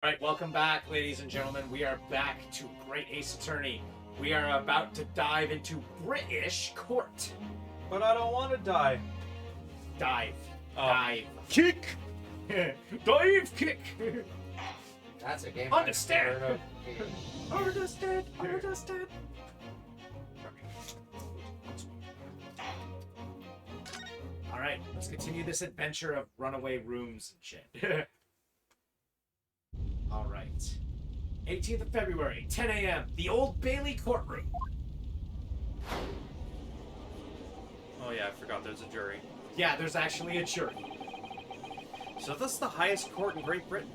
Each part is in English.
All right, welcome back, ladies and gentlemen. We are back to Great Ace Attorney. We are about to dive into British court. But I don't want to die. Dive. Oh. Dive. Kick. Dive kick. That's a game. Understand. Understand. Understand. All right, let's continue this adventure of runaway rooms and shit. All right. 18th of February, 10 a.m., the Old Bailey courtroom. Oh yeah, I forgot there's a jury. Yeah, there's actually a jury. So this is the highest court in Great Britain,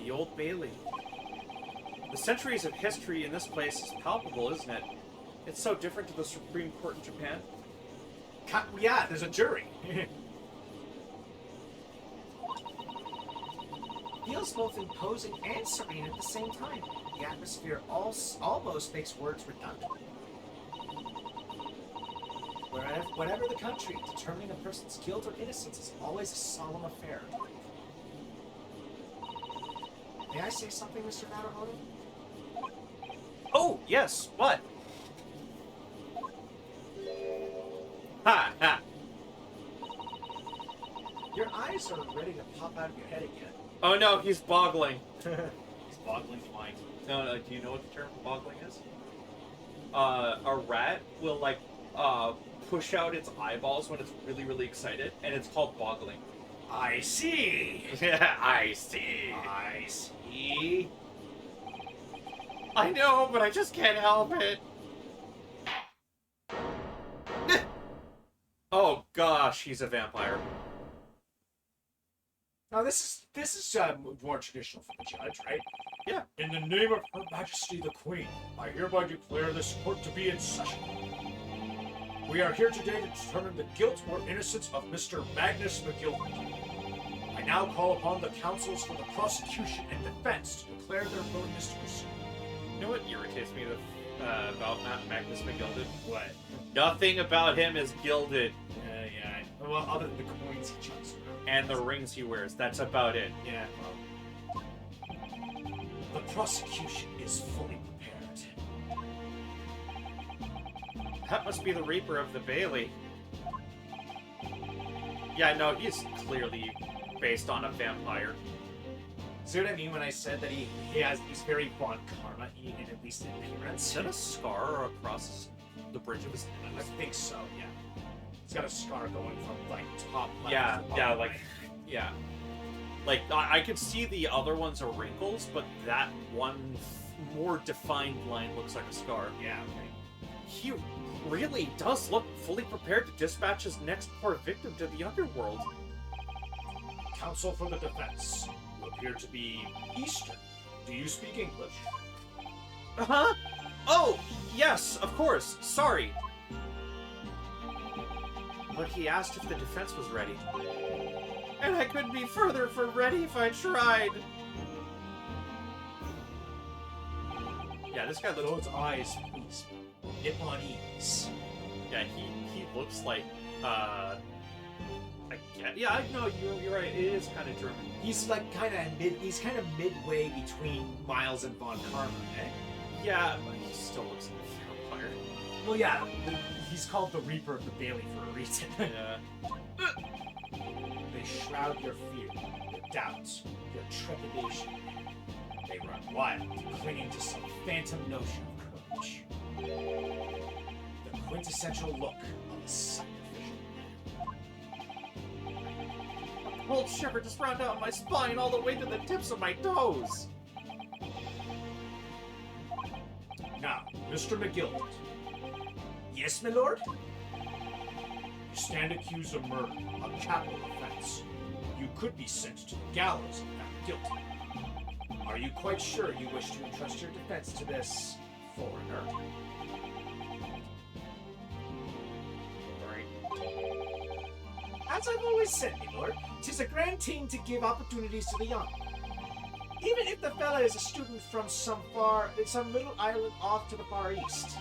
the Old Bailey. The centuries of history in this place is palpable, isn't it? It's so different to the Supreme Court in Japan. Yeah, there's a jury. Feels both imposing and serene at the same time. The atmosphere almost makes words redundant. Whatever the country, determining a person's guilt or innocence is always a solemn affair. May I say something, Mr. Narahoto? Oh, yes, what? Ha, ha. Your eyes are ready to pop out of your head again. Oh no, he's boggling. He's boggling the mind. No, do you know what the term boggling is? A rat will, like, push out its eyeballs when it's really, really excited, and it's called boggling. I see. Yeah, I see. I see. I know, but I just can't help it. Oh gosh, he's a vampire. Now this is more traditional for the judge, right? Yeah. In the name of Her Majesty the Queen, I hereby declare this court to be in session. We are here today to determine the guilt or innocence of Mr. Magnus McGilvert. I now call upon the counsels for the prosecution and defense to declare their willingness to proceed. You know what irritates me about Magnus McGilded? What? Nothing about him is gilded. Yeah. Well, other than the coins he chucks around. And the rings he wears. That's about it. Yeah, well. The prosecution is fully prepared. That must be the Reaper of the Bailey. Yeah, no, he's clearly based on a vampire. See what I mean when I said that he's very Von Karma-y in at least in appearance? Is that a scar across the bridge of his I nose? think so, yeah. He's got a scar going from, like, top left Yeah, to bottom yeah, right. like, yeah. Like, I could see the other ones are wrinkles, but that one more defined line looks like a scar. Yeah, okay. He really does look fully prepared to dispatch his next poor victim to the underworld. Counsel for the defense. You appear to be Eastern. Do you speak English? Uh-huh. Oh, yes, of course. Sorry. But he asked if the defense was ready. And I couldn't be further from ready if I tried. Yeah, this guy looks... Those eyes, please. Nippon ease. Yeah, he looks like, again, yeah, I know, you're right, it is kind of German. He's like he's kind of midway between Miles and Von Karma, eh? Yeah, but he still looks like a vampire. Well, yeah, he's called the Reaper of the Bailey for a reason. Yeah. They shroud your fear, your doubts, your trepidation. They run wild, clinging to some phantom notion of courage. The quintessential look of a sacrificial man. A cold shiver just ran down my spine all the way to the tips of my toes. Now, Mr. McGilvert. Yes, my lord? You stand accused of murder, a capital offense. You could be sent to the gallows if found guilty. Are you quite sure you wish to entrust your defense to this foreigner? As I've always said, my lord, 'tis a grand thing to give opportunities to the young. Even if the fella is a student from some little island off to the far east.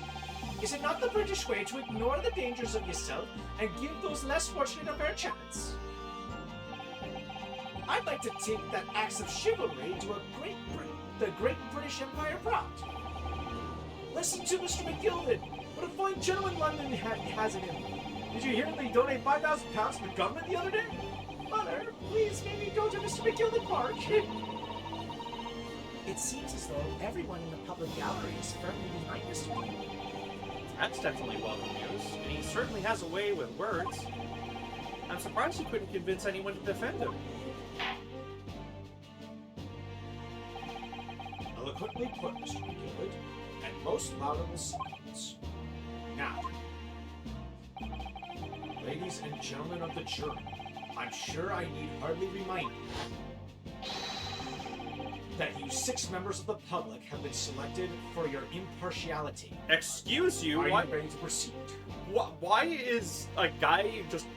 Is it not the British way to ignore the dangers of yourself and give those less fortunate a fair chance? I'd like to take that acts of chivalry to the Great British Empire proud. Listen to Mr. McGilded. What a fine gentleman London has in him. Did you hear they donate £5,000 to the government the other day? Mother, please maybe go to Mr. McGilded Park. It seems as though everyone in the public gallery is firmly behind Mr. McGilded. That's definitely welcome news, and he certainly has a way with words. I'm surprised he couldn't convince anyone to defend him. Eloquently put, Mr. McGilded, and most laudable sentiments. Now, ladies and gentlemen of the jury, I'm sure I need hardly remind you that you 6 members of the public have been selected for your impartiality. Excuse you? Are Why, you ready to proceed? why is a guy just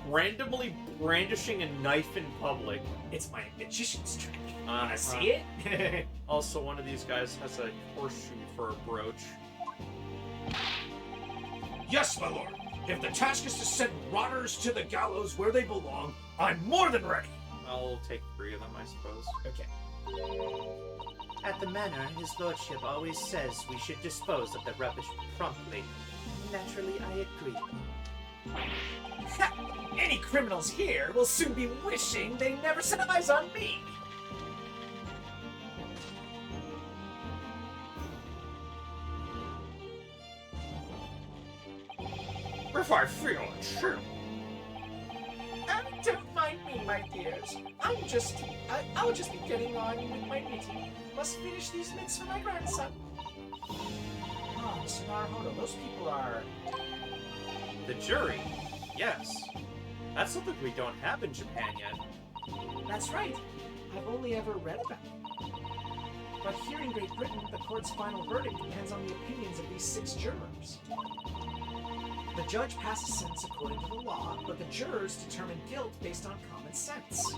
randomly brandishing a knife in public? It's my magician's trick. Uh-huh. Wanna see it? Also, one of these guys has a horseshoe for a brooch. Yes, my lord. If the task is to send rotters to the gallows where they belong, I'm more than ready. I'll take 3 of them, I suppose. Okay. At the manor, his lordship always says we should dispose of the rubbish promptly. Naturally, I agree. Any criminals here will soon be wishing they never set eyes on me. If I feel it, sure. Don't mind me, my dears. I'll just be getting on with my knitting. Must finish these mitts for my grandson. Oh, Mr. Naruhodo, those people are... The jury? Yes. That's something we don't have in Japan yet. That's right. I've only ever read about it. But here in Great Britain, the court's final verdict depends on the opinions of these 6 jurors. The judge passes sentence according to the law, but the jurors determine guilt based on common sense.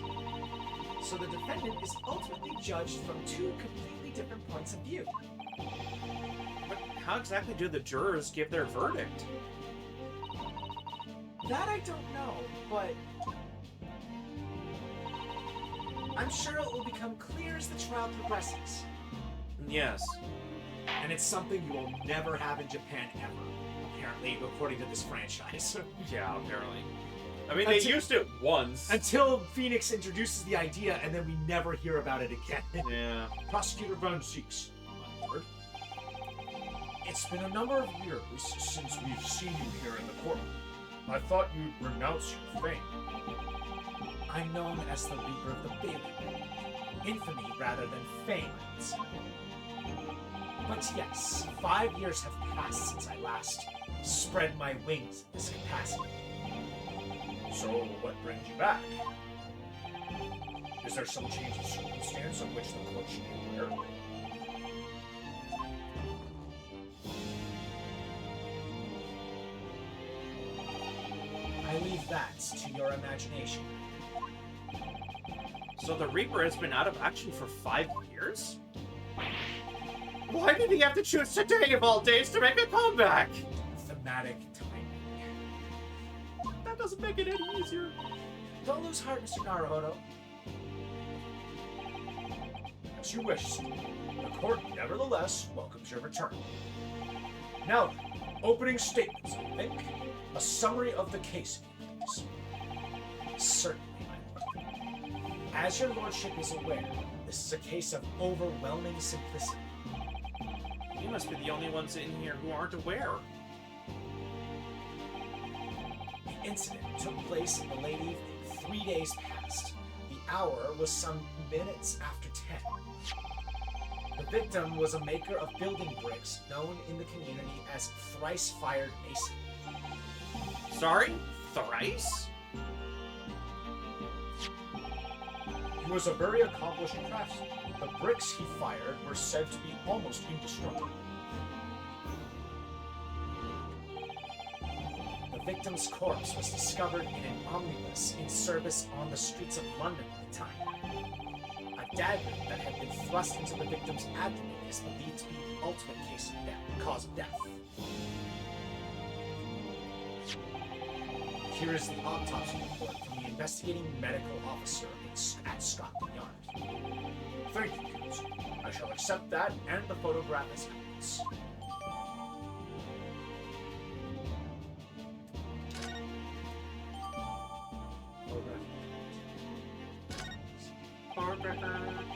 So the defendant is ultimately judged from 2 completely different points of view. But how exactly do the jurors give their verdict? That I don't know, but I'm sure it will become clear as the trial progresses. Yes. And it's something you will never have in Japan ever. Apparently, according to this franchise. Yeah, apparently. I mean, they used it once. Until Phoenix introduces the idea, and then we never hear about it again. Yeah. Prosecutor Van Zeeks, my lord. It's been a number of years since we've seen you here in the courtroom. I thought you'd renounce your fame. I'm known as the Reaper of the Bailey. Infamy rather than fame, I would say. But yes, 5 years have passed since I last spread my wings in this capacity. So, what brings you back? Is there some change of circumstance of which the court should be aware? I leave that to your imagination. So the Reaper has been out of action for 5 years? Why did he have to choose today of all days to make a comeback? Thematic timing. That doesn't make it any easier. Don't lose heart, Mr. Naruhodo. As you wish, sir. The court nevertheless welcomes your return. Now then, opening statements, I think. A summary of the case, please. Certainly, my lord. As your lordship is aware, this is a case of overwhelming simplicity. You must be the only ones in here who aren't aware. The incident took place in the late evening, 3 days past. The hour was some minutes after 10. The victim was a maker of building bricks known in the community as Thrice-Fired Mason. Sorry? Thrice? He was a very accomplished craftsman. The bricks he fired were said to be almost indestructible. The victim's corpse was discovered in an omnibus in service on the streets of London at the time. A dagger that had been thrust into the victim's abdomen is believed to be the ultimate cause of death. Here is the autopsy report from the investigating medical officer at Scotland Yard. Thank you, Counsel. I shall accept that and the photograph as evidence.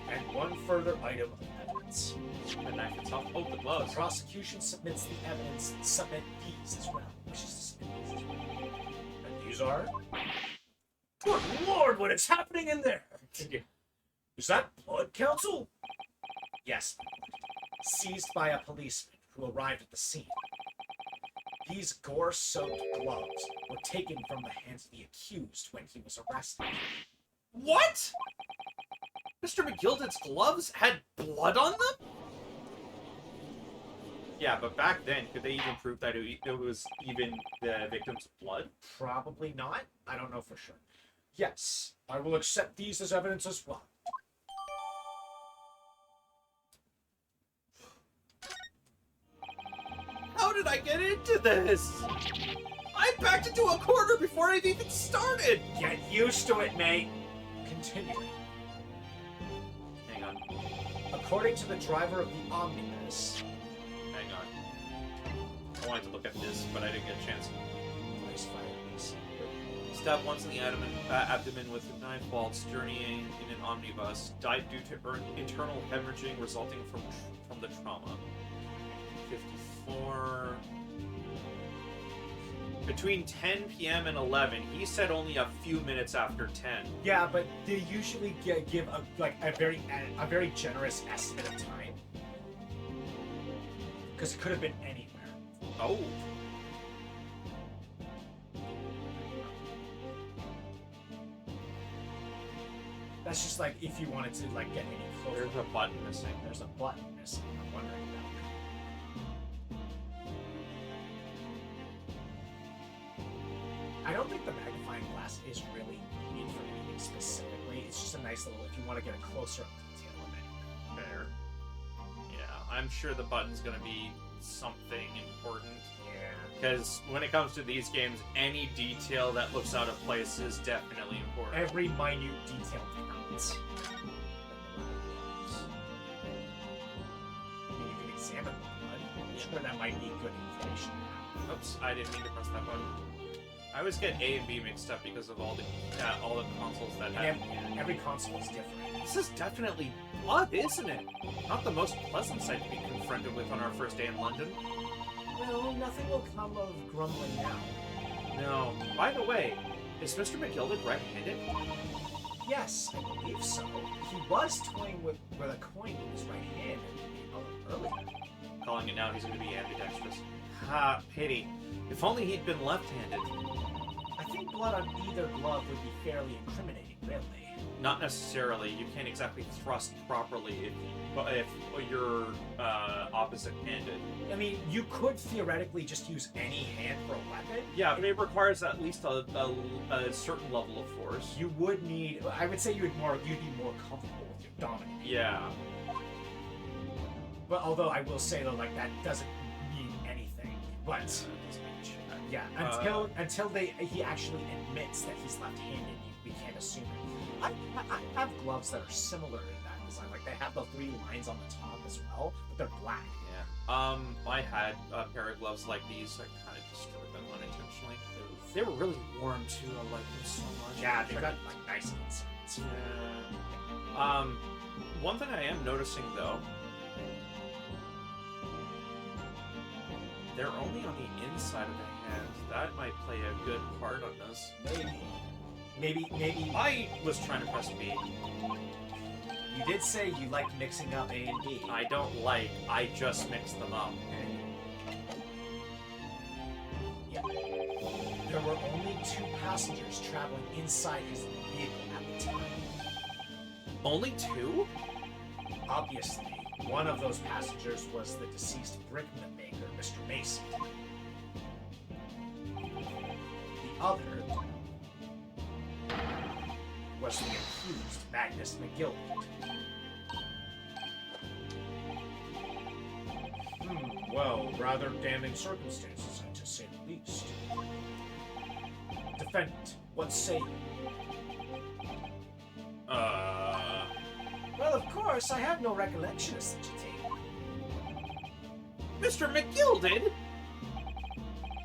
And one further item of evidence. The knife itself. Oh, the The gloves. prosecution submits the evidence, submit these as well. Wishes to submit these as well. And these are... Good lord, what is happening in there? Is that blood, Counsel? Yes. Seized by a policeman who arrived at the scene. These gore-soaked gloves were taken from the hands of the accused when he was arrested. What? Mr. McGilded's gloves had blood on them? Yeah, but back then, could they even prove that it was even the victim's blood? Probably not. I don't know for sure. Yes, I will accept these as evidence as well. How did I get into this? I backed into a corner before I've even started! Get used to it, mate. Continuing. Hang on. According to the driver of the omnibus, Hang on. I wanted to look at this, but I didn't get a chance. Nice fire, please. Stabbed once in the abdomen with a knife whilst journeying in an omnibus. Died due to internal hemorrhaging resulting from the trauma. 54... Between 10 p.m. and 11. He said only a few minutes after 10. Yeah, but they usually give a very generous estimate of time. Because it could have been anywhere. Oh. That's just like if you wanted to like get any closer. There's a button missing. There's a button missing. I'm wondering about. I don't think the magnifying glass is really needed for anything specifically. It's just a nice little if you want to get a closer up detail of it. Fair. Yeah, I'm sure the button's gonna be something important. Yeah. Because when it comes to these games, any detail that looks out of place is definitely important. Every minute detail counts. I mean, you can examine the blood. I'm sure that might be good information. Oops, I didn't mean to press that button. I always get A and B mixed up because of all the consoles that have. And every console is different. This is definitely blood, isn't it? Not the most pleasant sight to be confronted with on our first day in London. Well, nothing will come of grumbling now. No. By the way, is Mr. McGilded right-handed? Yes, I believe so. He was toying with a coin in his right hand earlier. Calling it now, he's going to be ambidextrous. Ha, pity. If only he'd been left-handed. I think blood on either glove would be fairly incriminating, really. Not necessarily. You can't exactly thrust properly if you're opposite-handed. I mean, you could theoretically just use any hand for a weapon. Yeah, but it requires at least a certain level of force. You would need. I would say you'd be more comfortable with your dominant. Yeah. But although I will say though, like that doesn't mean anything. But yeah, until he actually admits that he's left-handed, we can't assume it. I have gloves that are similar in that design. Like they have the 3 lines on the top as well, but they're black. Yeah. I had a pair of gloves like these. I kind of destroyed them unintentionally. They were really warm too. I like them so much. Yeah, they got like nice insides. Yeah. One thing I am noticing though, they're only on the inside of the hands. That might play a good part on this. Maybe. I was trying to press B. You did say you like mixing up A and B. I don't like. I just mix them up. Yeah. There were only 2 passengers traveling inside his vehicle at the time. Only 2? Obviously, one of those passengers was the deceased brickman maker, Mr. Mason. The other was the accused, Magnus McGilded. Well, rather damning circumstances, to say the least. Defendant, what say you? course, I have no recollection of such a thing. Mr. McGill did?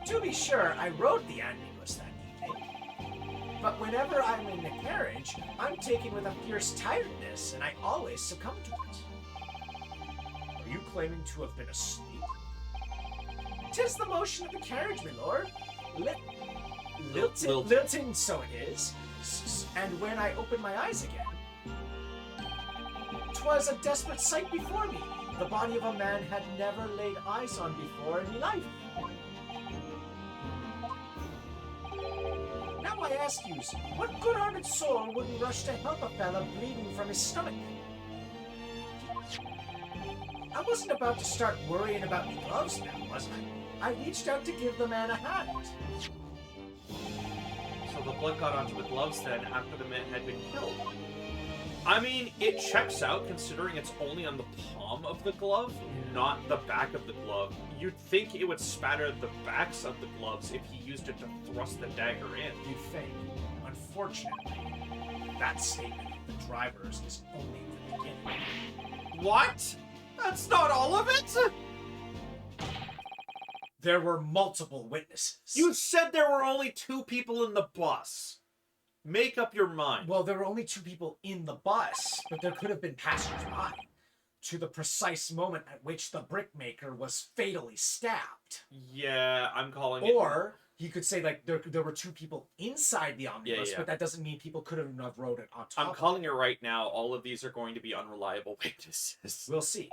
To be sure, I rode the omnibus that evening. But whenever I'm in the carriage, I'm taken with a fierce tiredness, and I always succumb to it. Are you claiming to have been asleep? 'Tis the motion of the carriage, my lord. Lilting, so it is. And when I opened my eyes again, 'twas a desperate sight before me. The body of a man had never laid eyes on before in my life. Now I ask you, what good-hearted soul wouldn't rush to help a fella bleeding from his stomach? I wasn't about to start worrying about me gloves now, was I? I reached out to give the man a hand. So the blood got onto the gloves then after the man had been killed. I mean, it checks out considering it's only on the palm of the glove, not the back of the glove. You'd think it would spatter the backs of the gloves if he used it to thrust the dagger in. You'd think. Unfortunately, that statement of the driver's is only the beginning. What? That's not all of it? There were multiple witnesses. You said there were only 2 people in the bus. Make up your mind. Well, there were only 2 people in the bus, but there could have been passers-by to the precise moment at which the brickmaker was fatally stabbed. Yeah, I'm calling it. Or he could say, like, there were 2 people inside the omnibus, Yeah. but that doesn't mean people couldn't have rode it on top. I'm calling it right now. All of these are going to be unreliable witnesses. We'll see.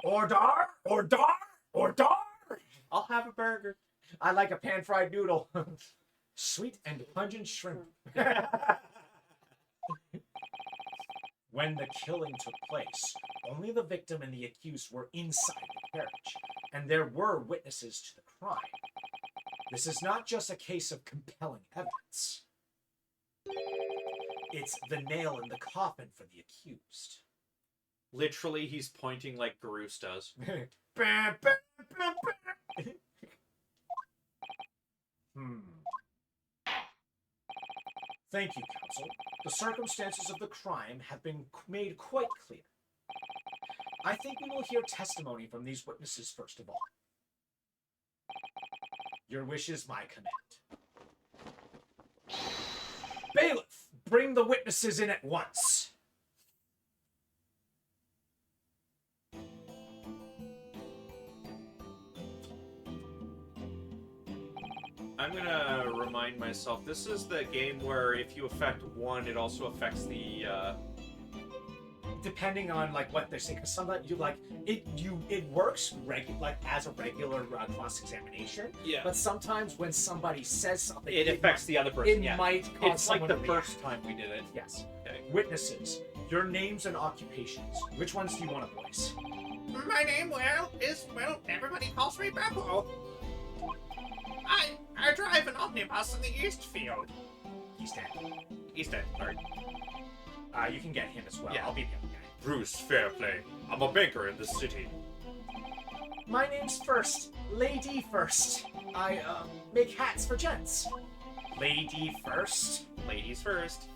Order! I'll have a burger. I like a pan-fried noodle. Sweet and pungent shrimp. When the killing took place, only the victim and the accused were inside the carriage, and there were witnesses to the crime. This is not just a case of compelling evidence. It's the nail in the coffin for the accused. Literally, he's pointing like Garus does. Thank you, counsel. The circumstances of the crime have been made quite clear. I think we will hear testimony from these witnesses first of all. Your wish is my command. Bailiff, bring the witnesses in at once. I'm gonna remind myself, this is the game where if you affect one, it also affects the, Depending on like what they're saying, because sometimes you like it works like as a regular cross-examination. Yeah. But sometimes when somebody says something, it affects the other person. It Yeah. might cause It's like someone the to react. first time we did it. Yes. Okay. Witnesses, your names and occupations. Which ones do you want to voice? My name, everybody calls me Beppo. I drive an omnibus in the Eastfield. He's dead. He's dead. Sorry. You can get him as well. Yeah. I'll be the other guy. Bruce Fairplay. I'm a banker in the city. My name's First. Lady First. I make hats for gents. Lady First. Ladies first.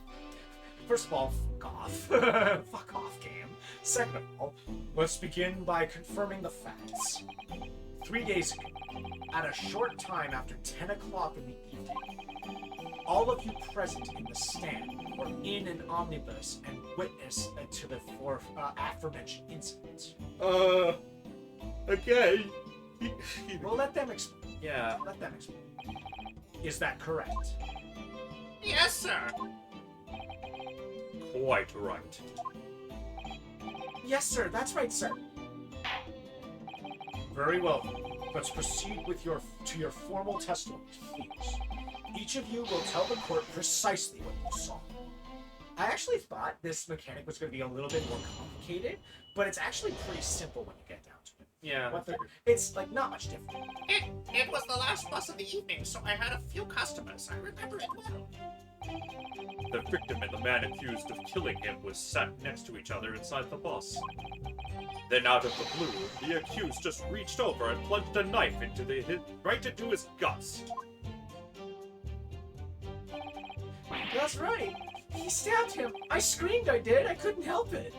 First of all, fuck off. Fuck off, game. Second of all, let's begin by confirming the facts. 3 days ago, at a short time after 10 o'clock in the evening, all of you present in the stand were in an omnibus and witness to the aforementioned incidents. Okay. Well, let them explain. Yeah. Let them explain. Is that correct? Yes, sir. Quite right. Yes, sir. That's right, sir. Very well. Let's proceed with your formal testimony, please. Each of you will tell the court precisely what you saw. I actually thought this mechanic was going to be a little bit more complicated, but it's actually pretty simple when you get down to it. Yeah. It's like not much different. It was the last bus of the evening, so I had a few customers. I remember it well. The victim and the man accused of killing him was sat next to each other inside the bus. Then out of the blue, the accused just reached over and plunged a knife right into his guts. That's right. He stabbed him. I screamed, I did. I couldn't help it.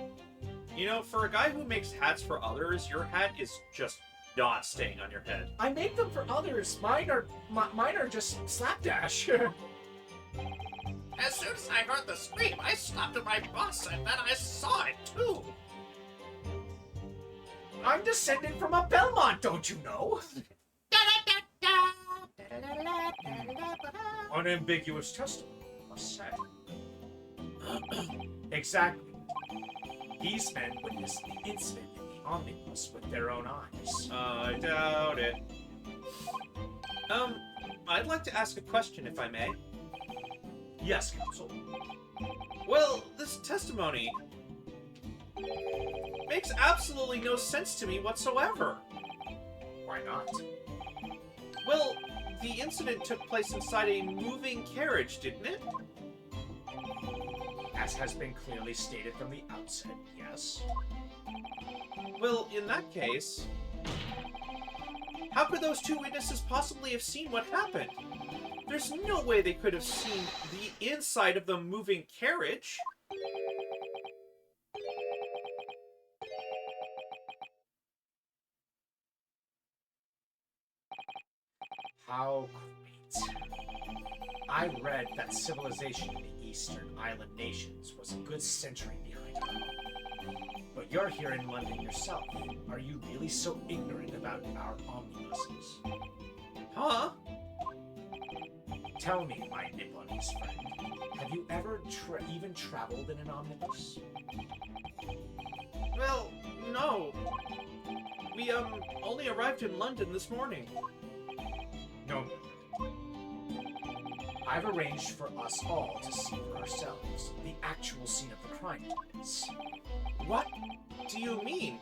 You know, for a guy who makes hats for others, your hat is just not staying on your head. I make them for others. Mine are just slapdash. As soon as I heard the scream, I stopped at my bus and then I saw it too. I'm descended from a Belmont, don't you know? Unambiguous testimony, I must say. Exactly. These men witnessed the incident in the omnibus with their own eyes. I doubt it. I'd like to ask a question, if I may. Yes, Counsel. Well, this testimony makes absolutely no sense to me whatsoever. Why not? Well, the incident took place inside a moving carriage, didn't it? As has been clearly stated from the outset, yes. Well, in that case, how could those two witnesses possibly have seen what happened? There's no way they could have seen the inside of the moving carriage. How great. I read that civilization in the Eastern Island nations was a good century behind our own. But you're here in London yourself. Are you really so ignorant about our omnibuses? Huh? Tell me, my Nipponese friend, have you ever even traveled in an omnibus? Well, no. We, only arrived in London this morning. No, I've arranged for us all to see for ourselves the actual scene of the crime evidence. What do you mean?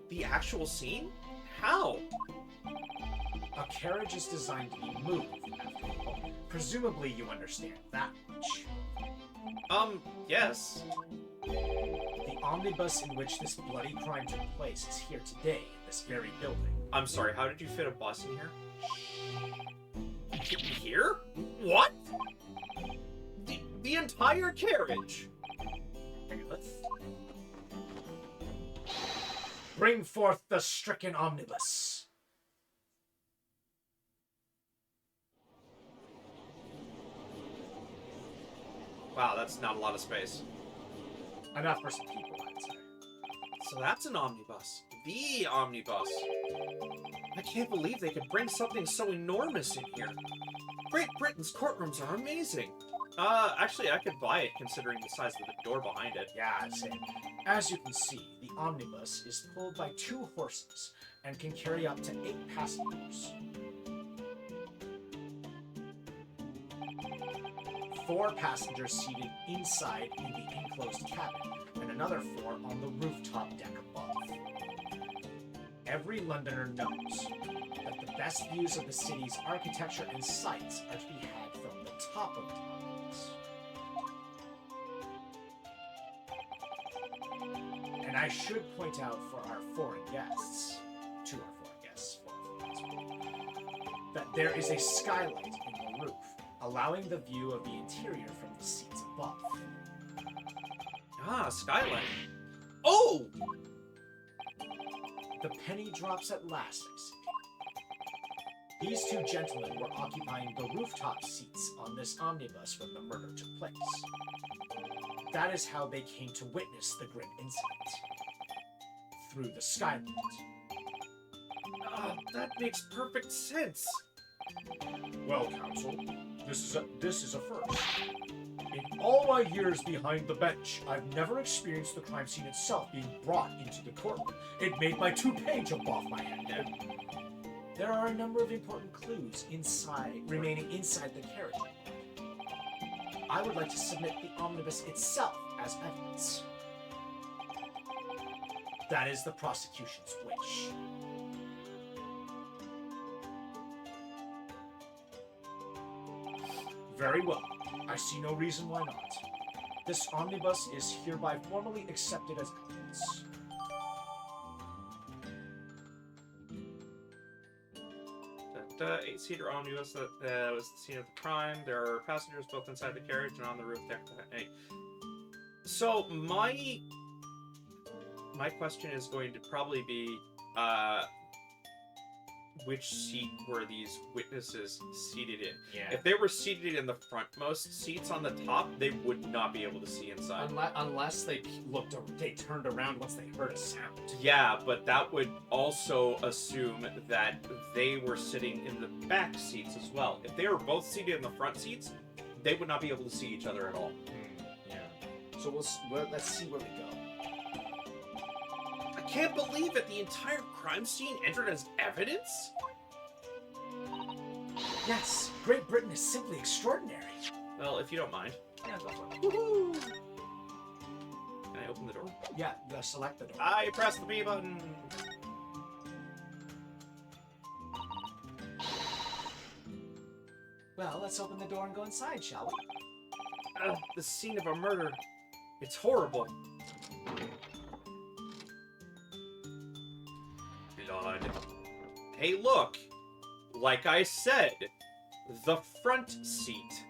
The actual scene? How? A carriage is designed to be moved, after all. Presumably you understand that much. Yes. The omnibus in which this bloody crime took place is here today in this very building. I'm sorry, how did you fit a bus in here? Here? What? The entire carriage? Bring forth the stricken omnibus. Wow, that's not a lot of space. Enough for some people, I'd say. So that's an omnibus. The omnibus. I can't believe they could bring something so enormous in here. Great Britain's courtrooms are amazing. Actually, I could buy it considering the size of the door behind it. Yeah, I'd say. As you can see, the omnibus is pulled by 2 horses and can carry up to 8 passengers. 4 passengers seated inside in the enclosed cabin, and another 4 on the rooftop deck above. Every Londoner knows that the best views of the city's architecture and sights are to be had from the top of the omnibus. And I should point out for our foreign guests, that there is a skylight in the roof, allowing the view of the interior from the seats above. Ah, skylight. Oh! The penny drops at last, I see. These 2 gentlemen were occupying the rooftop seats on this omnibus when the murder took place. That is how they came to witness the grim incident. Through the skylight. That makes perfect sense. Well, Counsel, this is a first. In all my years behind the bench, I've never experienced the crime scene itself being brought into the courtroom. It made my toupee jump off my head. There are a number of important clues remaining inside the carriage. I would like to submit the omnibus itself as evidence. That is the prosecution's wish. Very well. I see no reason why not. This omnibus is hereby formally accepted as evidence. 8-seater omnibus that was the scene of the crime. There are passengers both inside the carriage and on the roof deck. Hey. So my question is going to probably be, which seat were these witnesses seated in? Yeah. If they were seated in the frontmost seats on the top, they would not be able to see inside. Unless they they turned around once they heard a sound. Yeah, but that would also assume that they were sitting in the back seats as well. If they were both seated in the front seats, they would not be able to see each other at all. Yeah. So let's see where we go. I can't believe that the entire crime scene entered as evidence? Yes, Great Britain is simply extraordinary. Well, if you don't mind. Yeah, go for it. Woohoo! Can I open the door? Yeah, select the door. I press the B button. Well, let's open the door and go inside, shall we? The scene of a murder. It's horrible. Blood. Hey, look! Like I said, the front seat.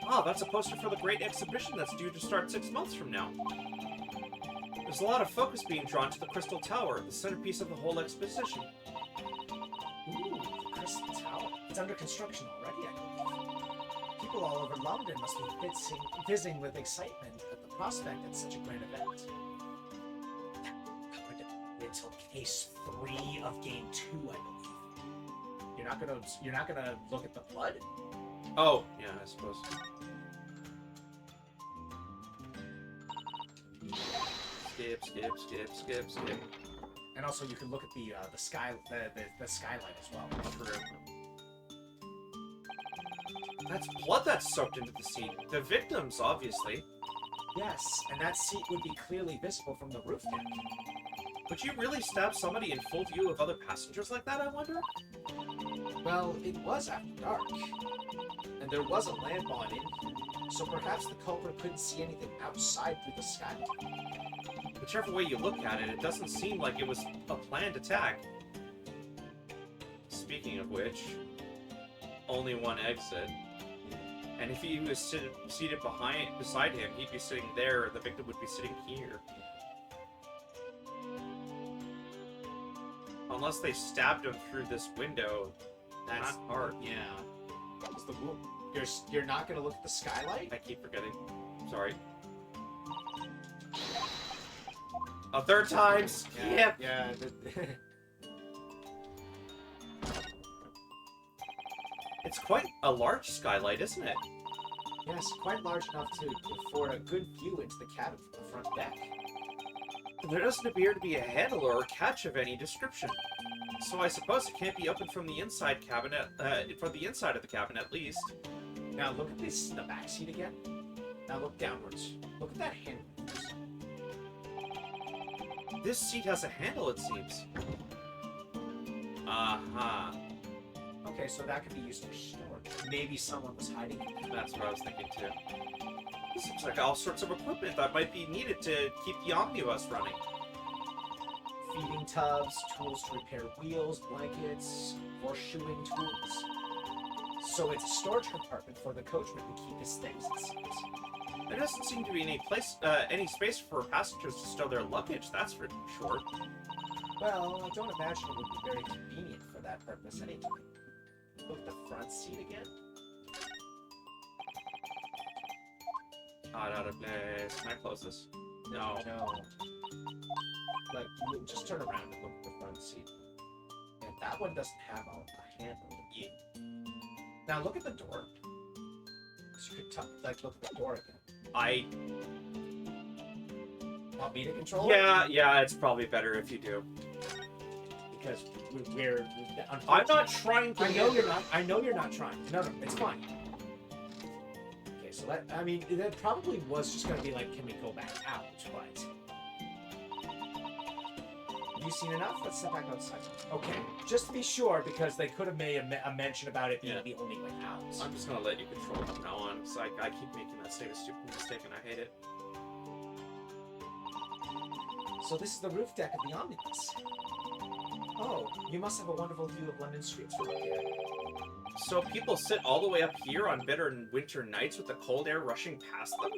Ah, that's a poster for the great exhibition that's due to start 6 months from now. There's a lot of focus being drawn to the Crystal Tower, the centerpiece of the whole exposition. Ooh, the Crystal Tower. It's under construction already, I believe. People all over London must be fizzing with excitement at the prospect of such a grand event. Covered until case 3 of game 2, I believe. You're not gonna look at the blood? Oh, yeah, I suppose. Skip. And also, you can look at the skylight as well. True. That's blood that's soaked into the seat. The victims, obviously. Yes, and that seat would be clearly visible from the roof deck. Would you really stab somebody in full view of other passengers like that, I wonder? Well, it was after dark, and there was a landmine in here, so perhaps the culprit couldn't see anything outside through the skylight. Whichever way you look at it, it doesn't seem like it was a planned attack. Speaking of which, only one exit. And if he was seated beside him, he'd be sitting there, the victim would be sitting here. Unless they stabbed him through this window, that's not hard. Yeah. It's the wound. You're not gonna look at the skylight? I keep forgetting. Sorry. A third time! Skip! Yeah. It's quite a large skylight, isn't it? Yes, quite large enough to afford a good view into the cabin from the front deck. There doesn't appear to be a handle or a catch of any description. So I suppose it can't be opened from the inside cabinet, from the inside of the cabin at least. Now look at the back seat again. Now look downwards. Look at that handle. This seat has a handle, it seems. Uh-huh. Okay, so that could be used for storage. Maybe someone was hiding it. That's what I was thinking too. This looks like all sorts of equipment that might be needed to keep the omnibus running. Feeding tubs, tools to repair wheels, blankets, horseshoeing tools. So it's a storage compartment for the coachman to keep his things, it seems. There doesn't seem to be any space for passengers to stow their luggage, that's for sure. Well, I don't imagine it would be very convenient for that purpose anyway. Look at the front seat again. Not out of place. Can I close this? No. No. Like, just turn around and look at the front seat. And that one doesn't have a handle. Yeah. Now look at the door. So you could look at the door again. Want me to control it? Yeah, it's probably better if you do. Because we're I'm not trying to. I know you're not. I know you're not trying. No, it's fine. Okay, so that probably was just gonna be like, can we go back out? But you seen enough? Let's step back outside. Okay, just to be sure, because they could have made a mention about it being Yeah. the only way out. I'm just gonna let you control it from now on, because I keep making that same stupid mistake and I hate it. So this is the roof deck of the omnibus. Oh, you must have a wonderful view of London streets from up here. So people sit all the way up here on bitter winter nights with the cold air rushing past them?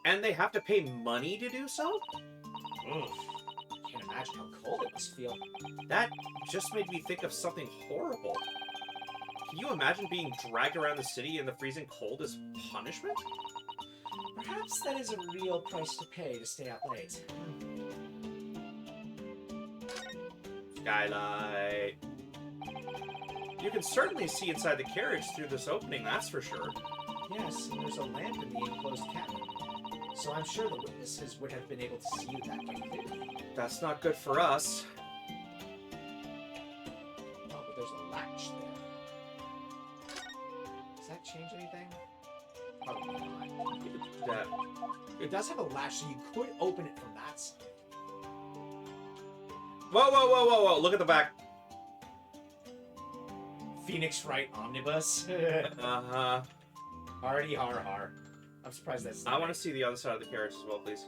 And they have to pay money to do so? Oof. Can't imagine how cold it must feel. That just made me think of something horrible. Can you imagine being dragged around the city in the freezing cold as punishment? Perhaps that is a real price to pay to stay out late. Skylight. You can certainly see inside the carriage through this opening, that's for sure. Yes, and there's a lamp in the enclosed cabin. So I'm sure the witnesses would have been able to see you that way clearly. That's not good for us. Oh, but there's a latch there. Does that change anything? Probably not. That. It does have a latch, so you could open it from that side. Whoa, whoa, whoa, whoa, whoa! Look at the back. Phoenix Wright Omnibus. Uh-huh. Hardy har har. I'm surprised that's... I want to see the other side of the carriage as well, please.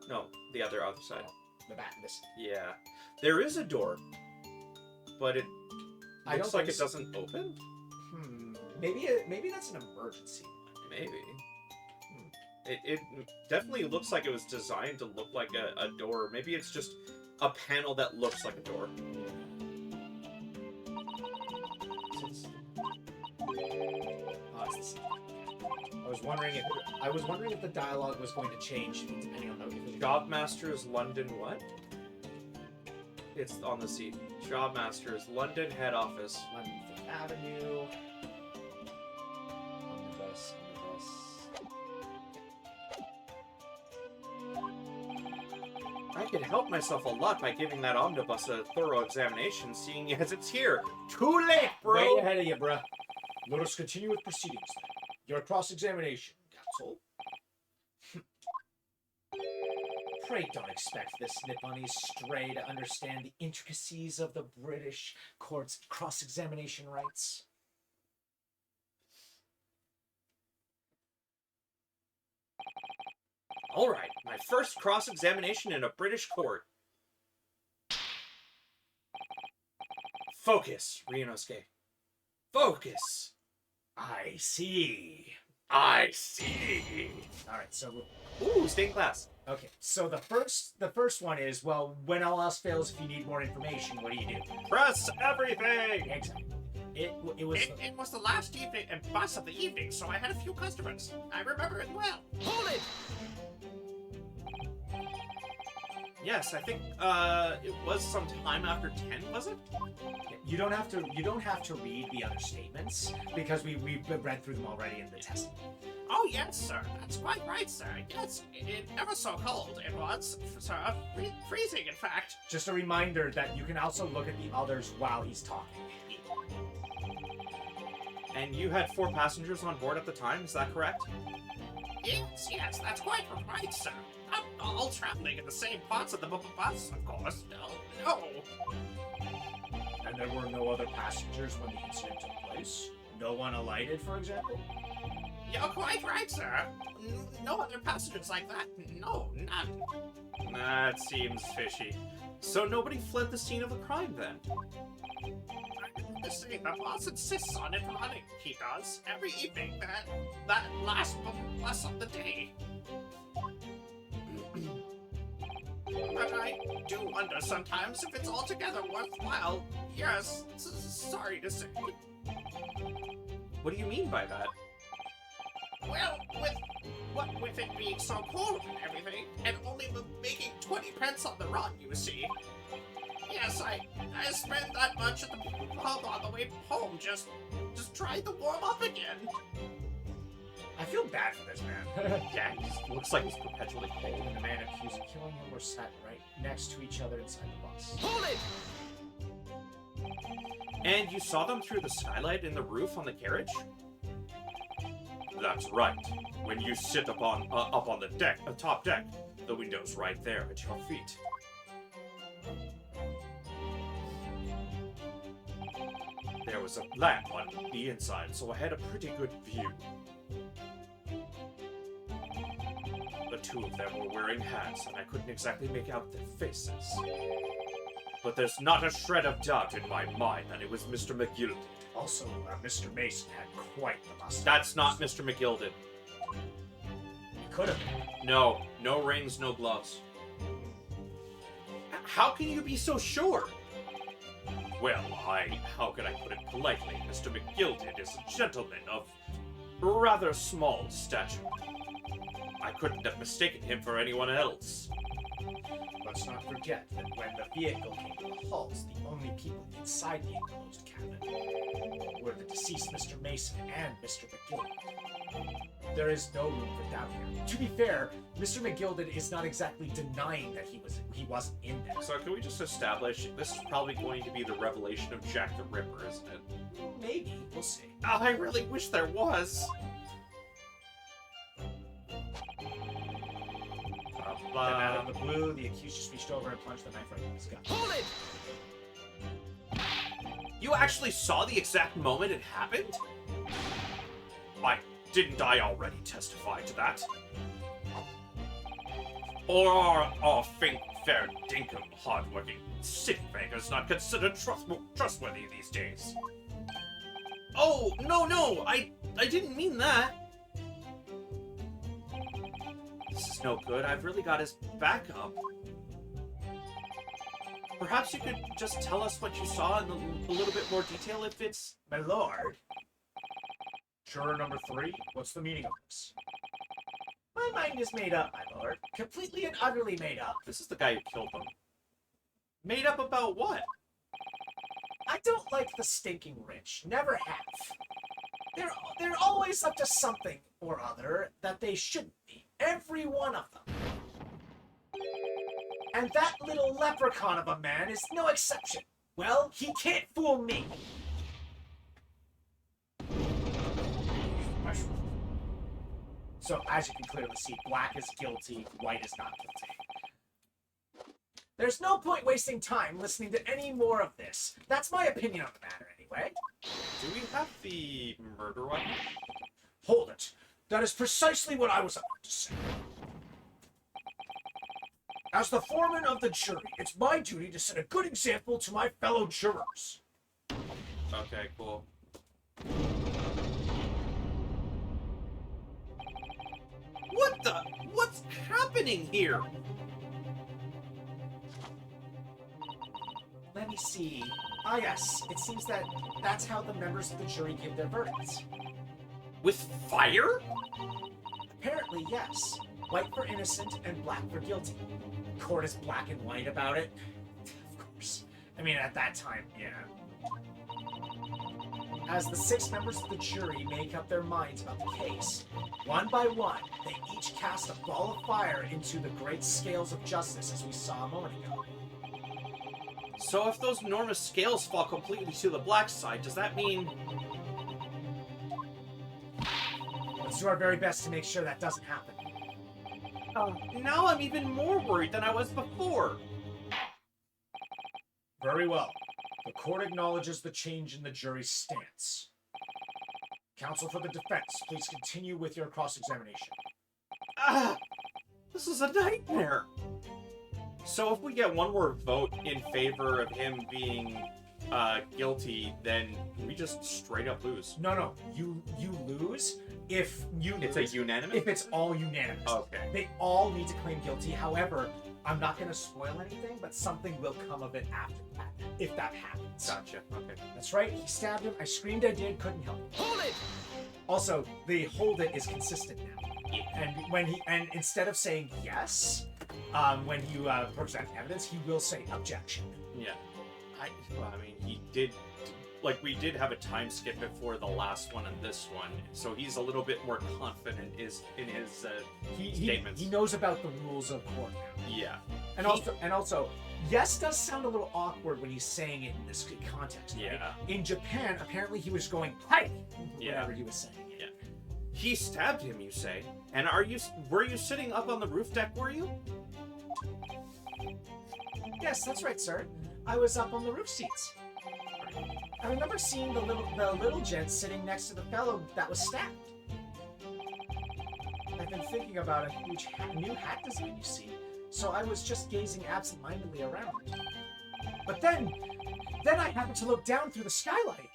No, the other side. The back, this. Yeah. There is a door, but it I looks don't like think it doesn't open? Maybe that's an emergency. Maybe. It definitely looks like it was designed to look like a door. Maybe it's just a panel that looks like a door. Oh, it's the same. I was wondering if the dialogue was going to change depending on the Jobmaster's London what? It's on the seat. Jobmaster's London head office. London Fifth Avenue. Omnibus. I could help myself a lot by giving that omnibus a thorough examination, seeing as it's here. Too late, bro! Way ahead of you, bruh. Let us continue with proceedings then. Your cross-examination, counsel. Pray don't expect this Nipponi stray to understand the intricacies of the British court's cross-examination rights. All right, my first cross-examination in a British court. Focus, Ryunosuke. Focus. I see. I see. All right, so Ooh, stained glass. okay. So the first one is, well, when all else fails, if you need more information, what do you do? Press everything. Exactly. It was It was the last evening and bus of the evening, so I had a few customers. I remember it well. Hold it. Yes, I think it was some time after 10, was it? you don't have to read the other statements because we've read through them already in the testing. Oh, yes, sir. That's quite right, sir. Yes, it ever so cold. It was, sir, freezing, in fact. Just a reminder that you can also look at the others while he's talking. And you had 4 passengers on board at the time, is that correct? Yes, that's quite right, sir. Not all traveling in the same parts of the bus, of course. No. And there were no other passengers when the incident took place? No one alighted, for example? You're quite right, sir. No other passengers like that. No, none. That seems fishy. So nobody fled the scene of the crime then? The boss insists on it running. He does every evening. That last bus of the day. But I do wonder sometimes if it's altogether worthwhile. Yes, sorry to say. What do you mean by that? Well, with it being so cold and everything, and only making 20 pence on the run, you see. Yes, I spent that much at the pub on the way home, just trying to warm up again. I feel bad for this man. Yeah, he just looks like he's perpetually cold. And the man accused of killing him were sat right next to each other inside the bus. Hold it! And you saw them through the skylight in the roof on the carriage? That's right. When you sit up on the deck, top deck, the window's right there at your feet. There was a lamp on the inside, so I had a pretty good view. The two of them were wearing hats, and I couldn't exactly make out their faces. But there's not a shred of doubt in my mind that it was Mr. McGilded. Also, Mr. Mason had quite the mustache. That's not Mr. McGilded. He could have been. No rings, no gloves. How can you be so sure? Well, how can I put it politely? Mr. McGilded is a gentleman of rather small stature. I couldn't have mistaken him for anyone else. Let's not forget that when the vehicle came to a halt, the only people inside the enclosed cabin were the deceased Mr. Mason and Mr. McGilded. There is no room for doubt here. To be fair, Mr. McGilded is not exactly denying that he wasn't in there. So can we just establish this is probably going to be the revelation of Jack the Ripper, isn't it? Maybe. We'll see. Oh, I really wish there was. Then out of the blue, the accused just reached over and punched the knife right in his gut. Hold it! You actually saw the exact moment it happened? Didn't I already testify to that? Or are fair dinkum hardworking city bankers not considered trustworthy these days? Oh, no, I didn't mean that. This is no good. I've really got his back up. Perhaps you could just tell us what you saw in a little bit more detail if it's... My lord. Juror number 3, what's the meaning of this? My mind is made up, my lord. Completely and utterly made up. This is the guy who killed them. Made up about what? I don't like the stinking rich. Never have. They're always up to something or other that they shouldn't be. Every one of them. And that little leprechaun of a man is no exception. Well, he can't fool me. So, as you can clearly see, black is guilty, white is not guilty. There's no point wasting time listening to any more of this. That's my opinion on the matter, anyway. Do we have the murder weapon? Hold it. That is precisely what I was about to say. As the foreman of the jury, it's my duty to set a good example to my fellow jurors. Okay, cool. What's happening here? Let me see. Ah, yes. It seems that that's how the members of the jury give their verdicts. With fire? Apparently, yes. White for innocent and black for guilty. Court is black and white about it. Of course. I mean, at that time, yeah. As the 6 members of the jury make up their minds about the case, one by one, they each cast a ball of fire into the great scales of justice as we saw a moment ago. So if those enormous scales fall completely to the black side, does that mean... Let's do our very best to make sure that doesn't happen. Now I'm even more worried than I was before. Very well. The court acknowledges the change in the jury's stance. Counsel for the defense, please continue with your cross-examination. This is a nightmare. So if we get one more vote in favor of him being guilty, then we just straight up lose. No. You lose if you lose. It's a unanimous? If it's all unanimous. Okay. They all need to claim guilty. However, I'm not going to spoil anything, but something will come of it after that, if that happens. Gotcha. Okay. That's right. He stabbed him. I screamed I did. Couldn't help it. Hold it! Also, the hold it is consistent now. And instead of saying yes, when you present evidence, he will say objection. Yeah. I mean, he did... Like, we did have a time skip before the last one and this one, so he's a little bit more confident in his statements. He knows about the rules of court now. Yeah. And also, yes does sound a little awkward when he's saying it in this context. Right? Yeah. In Japan, apparently he was going, "Hi!" Yeah. Whatever he was saying. Yeah. He stabbed him, you say? And were you sitting up on the roof deck, were you? Yes, that's right, sir. I was up on the roof seats. I remember seeing the little gent sitting next to the fellow that was stabbed. I've been thinking about a huge new hat design, you see, so I was just gazing absent-mindedly around. But then I happened to look down through the skylight.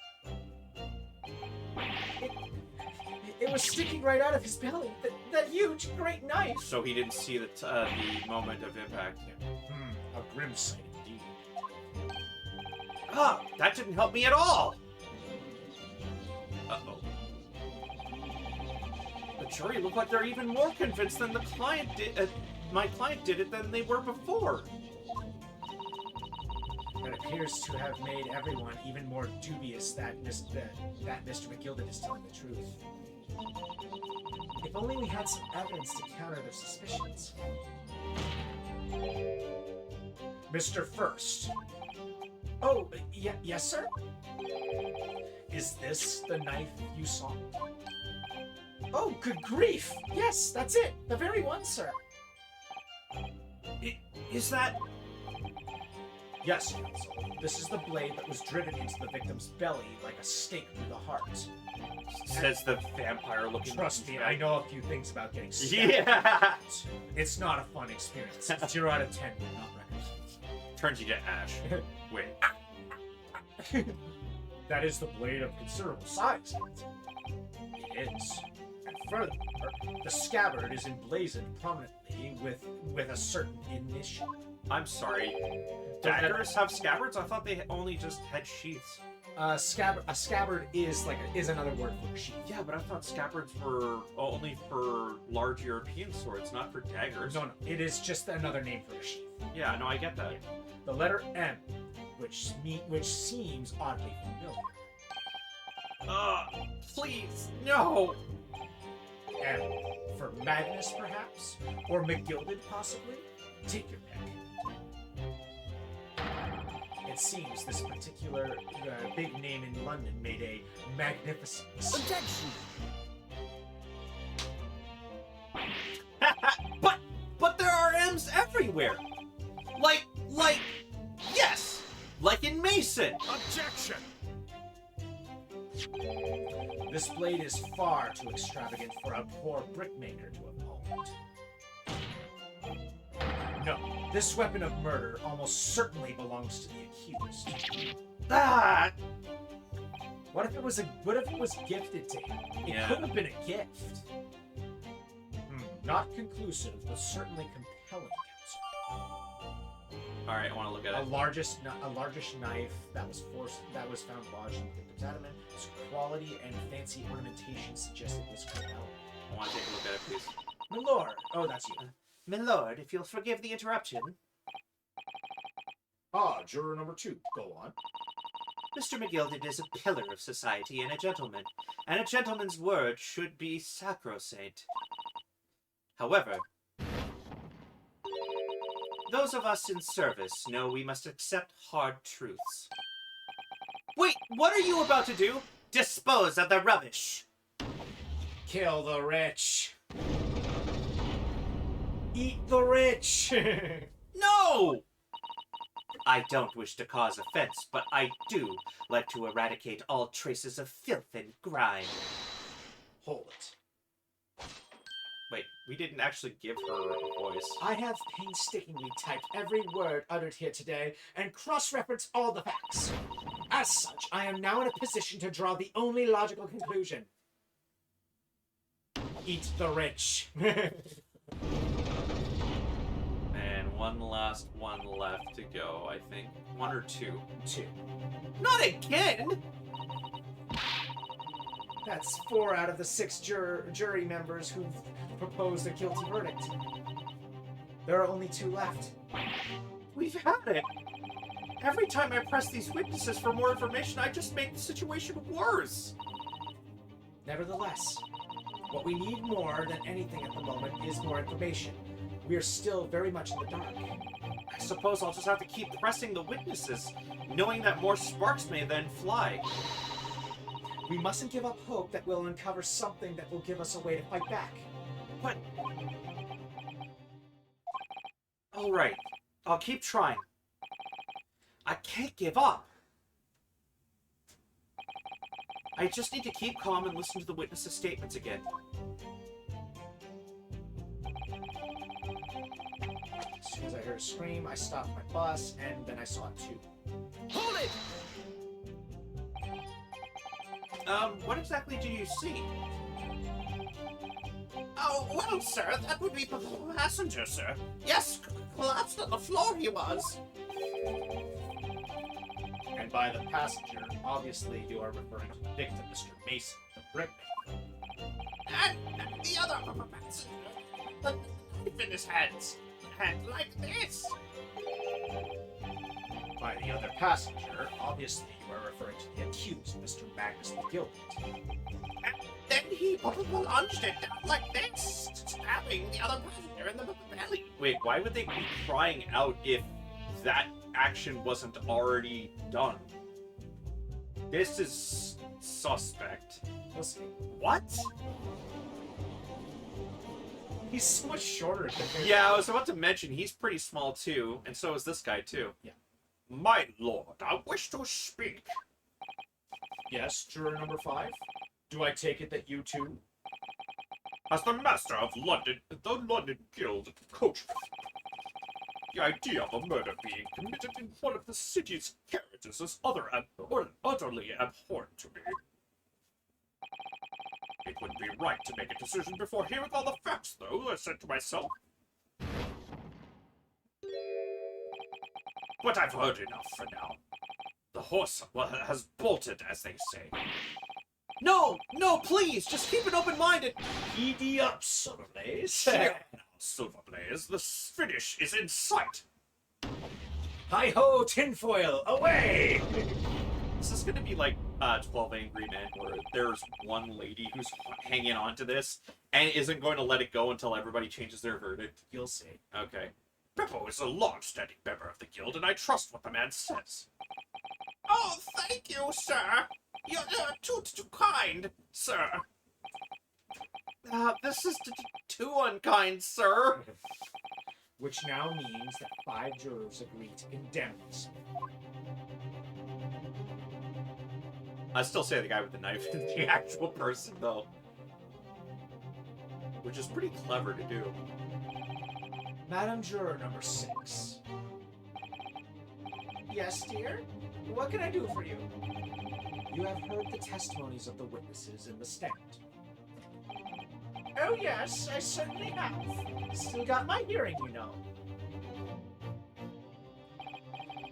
It was sticking right out of his belly. That huge, great knife. So he didn't see the moment of impact. A grim sight indeed. Ah, that didn't help me at all! Uh-oh. The jury look like they're even more convinced than the client did. My client did it than they were before. That appears to have made everyone even more dubious that Mr. McGilded is telling the truth. If only we had some evidence to counter their suspicions. Mr. First, Oh, yes, sir? is this the knife you saw? Oh, good grief! Yes, that's it. The very one, sir. Is that... Yes, counsel. This is the blade that was driven into the victim's belly like a stake through the heart. Says the vampire looking... Trust me, I know a few things about getting stabbed. Yeah! It's not a fun experience. 0 out of 10 would not recommend. Turns you to ash. Wait. That is the blade of considerable size. It is. And furthermore, the scabbard is emblazoned prominently with a certain initial. I'm sorry. Daggers have scabbards? I thought they only just had sheaths. A scabbard is another word for a sheath. Yeah, but I thought scabbards were only for large European swords, not for daggers. No, it is just another name for a sheath. Yeah, no, I get that. The letter M, which seems oddly familiar. Please, no! M for Magnus, perhaps? Or McGilded, possibly? Take your pick. It seems this particular big name in London made a magnificent mistake. But there are M's everywhere! Yes! Like in Mason! Objection! This blade is far too extravagant for a poor brickmaker to have owned. No, this weapon of murder almost certainly belongs to the accused. Ah! What if it was gifted to him? It Yeah. could have been a gift. Not conclusive, but certainly compelling, counsel. Alright, I want to look at A it. largish knife that was found lodged in the victim's abdomen. Its quality and fancy ornamentation suggested this compelling. I want to take a look at it, please. My lord! Oh, that's you. My lord, if you'll forgive the interruption, Ah, juror number 2. Go on. Mr. McGilded is a pillar of society and a gentleman's word should be sacrosanct. However, those of us in service know we must accept hard truths. Wait, what are you about to do? Dispose of the rubbish! Kill the rich. Eat the rich. No! I don't wish to cause offense, but I do like to eradicate all traces of filth and grime. Hold it. Wait, we didn't actually give her a voice. I have painstakingly typed every word uttered here today and cross-referenced all the facts. As such, I am now in a position to draw the only logical conclusion. Eat the rich. And one last one left to go, I think. 1 or 2. 2. Not again! That's 4 out of the 6 jury members who've proposed a guilty verdict. There are only 2 left. We've had it! Every time I press these witnesses for more information, I just make the situation worse! Nevertheless, what we need more than anything at the moment is more information. We are still very much in the dark. I suppose I'll just have to keep pressing the witnesses, knowing that more sparks may then fly. We mustn't give up hope that we'll uncover something that will give us a way to fight back. But... Alright, I'll keep trying. I can't give up. I just need to keep calm and listen to the witnesses' statements again. As soon as I heard a scream, I stopped my bus, and then I saw it too. Hold it! What exactly do you see? Oh, well, sir, that would be the passenger, sir. Yes, collapsed on the floor he was. And by the passenger, obviously you are referring to the victim, Mr. Mason, the brickmaker. And the other passenger, the knife in his hands, and like this. By the other passenger, obviously you are referring to the accused, Mr. Magnus McGilded. And then he plunged it down like this, stabbing the other passenger in the belly. Wait, why would they be crying out if that action wasn't already done? This is suspect. We'll see. What? He's so much shorter than him. Yeah, I was about to mention he's pretty small too, and so is this guy too. Yeah. My lord, I wish to speak. Yes, juror number 5? Do I take it that you too? As the master of London, the London Guild of Coach, the idea of a murder being committed in one of the city's carriages is utterly abhorrent to me. It would be right to make a decision before hearing all the facts, though, I said to myself. But I've heard enough for now. The horse has bolted, as they say. No, please, just keep an open mind and... Giddy up, Silverblaze. Here now, Silverblaze, the finish is in sight. Hi-ho, tinfoil, away! This is gonna be like 12 Angry Men, where there's one lady who's hanging on to this and isn't going to let it go until everybody changes their verdict. You'll see. Okay. Beppo is a long-standing member of the guild, and I trust what the man says. Oh, thank you, sir. You're too kind, sir. This is too unkind, sir. Which now means that 5 jurors agree to condemn this. I still say the guy with the knife is the actual person, though. Which is pretty clever to do. Madam Juror number 6. Yes, dear? What can I do for you? You have heard the testimonies of the witnesses in the stand. Oh, yes, I certainly have. Still got my hearing, you know.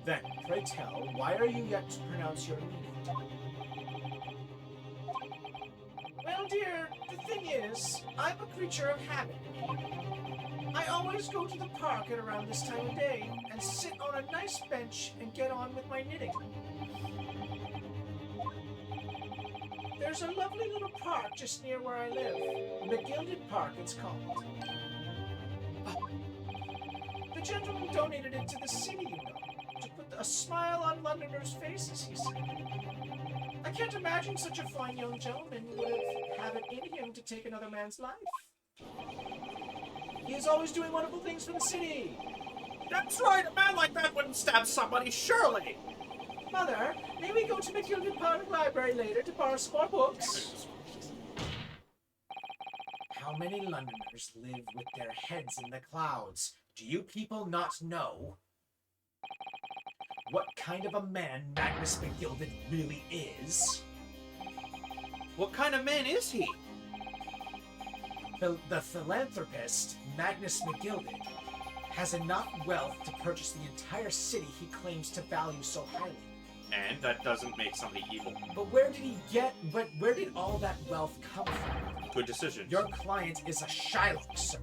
Then, pray tell, why are you yet to pronounce your meaning? Well, dear, the thing is, I'm a creature of habit. I always go to the park at around this time of day and sit on a nice bench and get on with my knitting. There's a lovely little park just near where I live. The Gilded Park, it's called. The gentleman donated it to the city, you know, to put a smile on Londoners' faces, he said. I can't imagine such a fine young gentleman would have it in him to take another man's life. He is always doing wonderful things for the city. That's right, a man like that wouldn't stab somebody, surely. Mother, may we go to the Gilded Park Library later to borrow some more books? How many Londoners live with their heads in the clouds? Do you people not know what kind of a man Magnus McGilded really is? What kind of man is he? The philanthropist, Magnus McGilded, has enough wealth to purchase the entire city he claims to value so highly. And that doesn't make somebody evil. But where did all that wealth come from? Good decision. Your client is a Shylock, sir,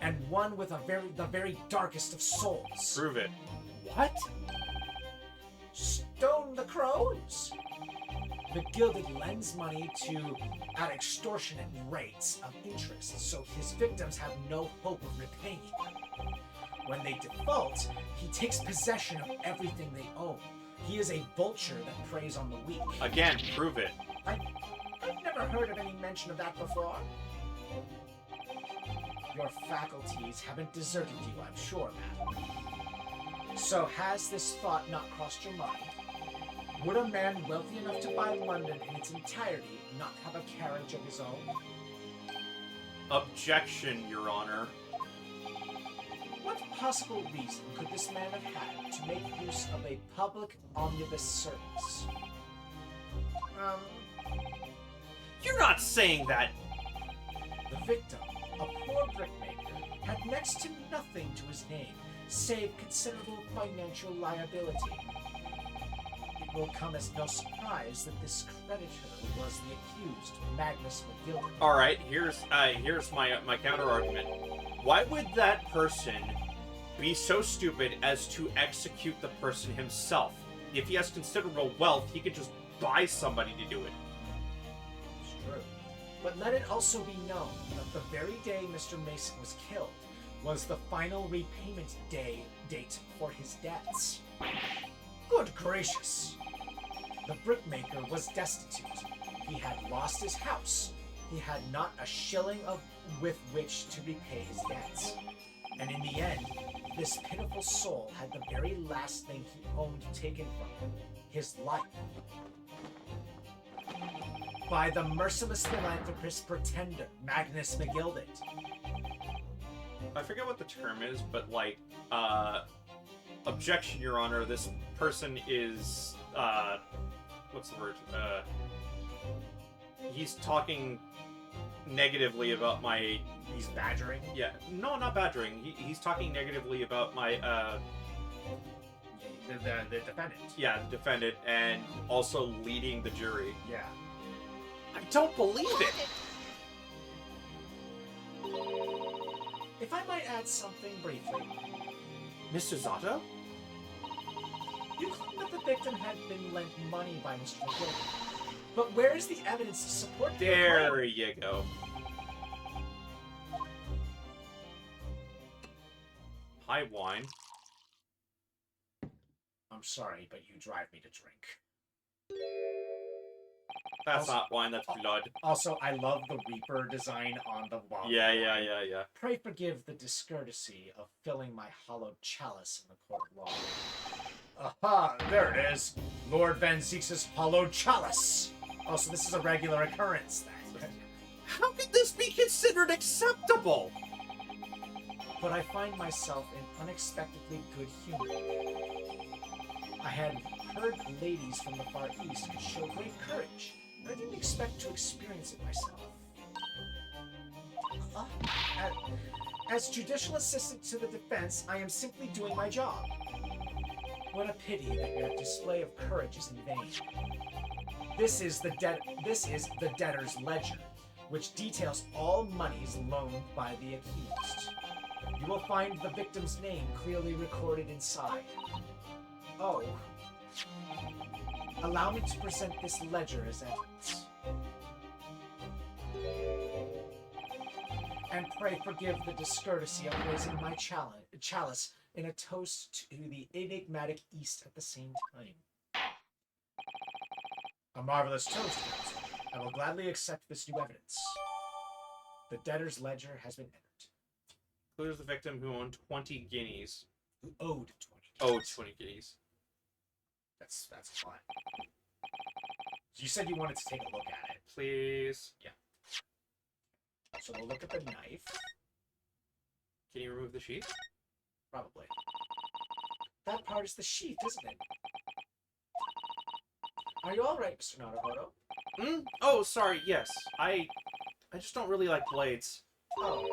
and one with the very darkest of souls. Prove it. What? Stone the crows? The Gilded lends money at extortionate rates of interest, so his victims have no hope of repaying him. When they default, he takes possession of everything they own. He is a vulture that preys on the weak. Again, prove it. I've never heard of any mention of that before. Your faculties haven't deserted you, I'm sure, madam. So has this thought not crossed your mind? Would a man wealthy enough to buy London in its entirety not have a carriage of his own? Objection, Your Honor. What possible reason could this man have had to make use of a public omnibus service? You're not saying that. The victim, a poor brickmaker, had next to nothing to his name, save considerable financial liability. It will come as no surprise that this creditor was the accused, Magnus McGilden. All right, here's my counter argument. Why would that person be so stupid as to execute the person himself? If he has considerable wealth, he could just buy somebody to do it. It's true. But let it also be known that the very day Mr. Mason was killed was the final repayment date for his debts. Good gracious! The brickmaker was destitute. He had lost his house. He had not a shilling with which to repay his debts. And in the end, this pitiful soul had the very last thing he owned taken from him, his life. By the merciless philanthropist pretender, Magnus McGilden. I forget what the term is, but like, objection, Your Honor. This person is, what's the word? He's talking negatively about my. He's badgering? Yeah, no, not badgering. He's talking negatively about my, The defendant. yeah, the defendant, and also leading the jury. Yeah. I don't believe it. If I might add something briefly, Mr. Zato? you claim that the victim had been lent money by Mr. McGilden. But where is the evidence to support your There claim? you go. Hi, wine. I'm sorry, but you drive me to drink. That's Also- not wine, that's blood. Also, I love the Reaper design on the wall. Yeah. Pray forgive the discourtesy of filling my hollowed chalice in the court of law. Aha, there it is. Lord Van Zeek's hollowed chalice. Oh, so this is a regular occurrence then. How could this be considered acceptable? But I find myself in unexpectedly good humor. I had heard ladies from the Far East could show great courage, but I didn't expect to experience it myself. As judicial assistant to the defense, I am simply doing my job. What a pity that your display of courage is in vain. This is the debtor's ledger, which details all monies loaned by the accused. You will find the victim's name clearly recorded inside. Oh. Allow me to present this ledger as evidence. And pray forgive the discourtesy of raising my chalice in a toast to the enigmatic East at the same time. A marvelous toast, counsel. I will gladly accept this new evidence. The debtor's ledger has been entered. Who's the victim who owned 20 guineas? Who owed 20. Oh, 20 guineas. That's fine. You said you wanted to take a look at it. Please. So we'll look at the knife. Can you remove the sheath? Probably. That part is the sheath, isn't it? Are you alright, Mr. Naruhodo? Hmm? Oh, sorry, yes. I just don't really like blades. Oh.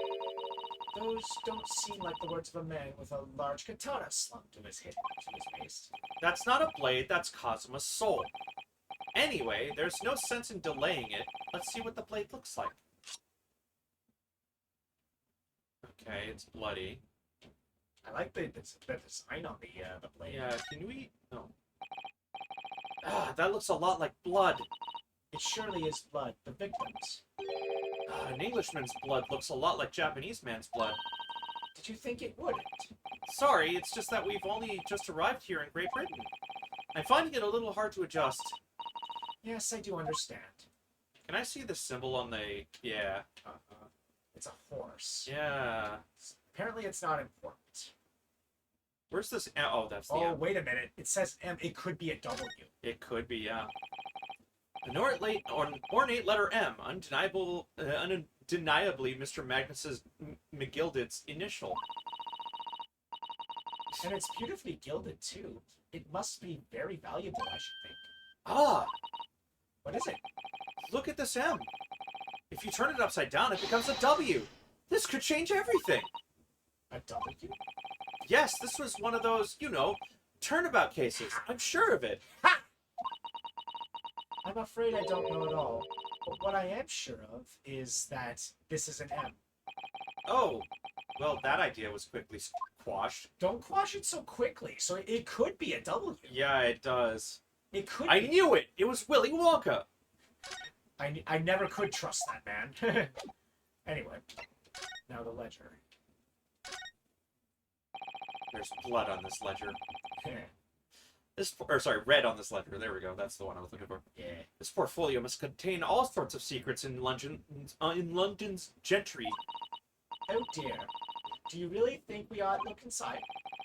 Those don't seem like the words of a man with a large katana slung to his waist. That's not a blade, that's Kazuma's soul. Anyway, there's no sense in delaying it. Let's see what the blade looks like. Okay, it's bloody. I like the design on the blade. Yeah, can we... No. Ah, that looks a lot like blood. It surely is blood. The victim's. An Englishman's blood looks a lot like Japanese man's blood. Did you think it wouldn't? Sorry, it's just that we've only just arrived here in Great Britain. I'm finding it a little hard to adjust. Yes, I do understand. Can I see the symbol on the... Yeah. It's a horse. Yeah. Apparently it's not important. Where's this? Oh, that's the Oh, M. wait a minute. It says M. It could be a W. It could be, yeah. An ornate letter M, undeniably Mr. Magnus's McGilded's initial. And it's beautifully gilded, too. It must be very valuable, I should think. Ah, What is it? look at this M. If you turn it upside down, it becomes a W. This could change everything. A W? Yes, this was one of those, you know, turnabout cases. I'm sure of it. Ha! I'm afraid I don't know at all. But what I am sure of is that this is an M. Oh, well, that idea was quickly quashed. Don't quash it so quickly. So it could be a W. Yeah, it does. It could I be. knew it! It was Willy Wonka! I never could trust that man. Anyway, now the ledger. There's blood on this ledger. Red on this ledger. There we go. That's the one I was looking for. Yeah. This portfolio must contain all sorts of secrets in London's gentry. Oh dear. Do you really think we ought to look inside?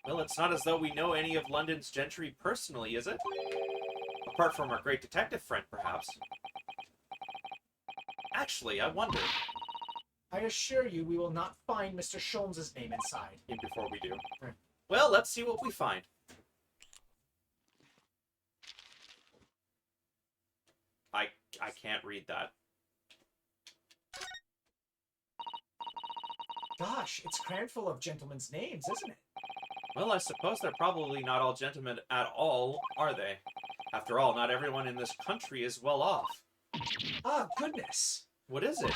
Well, it's not as though we know any of London's gentry personally, is it? Apart from our great detective friend, perhaps. Actually, I wonder. I assure you we will not find Mr. Sholmes' name inside. Even before we do. Right. Well, let's see what we find. I can't read that. Gosh, it's crammed full of gentlemen's names, isn't it? Well, I suppose they're probably not all gentlemen at all, are they? After all, not everyone in this country is well off. Ah, goodness. What is it?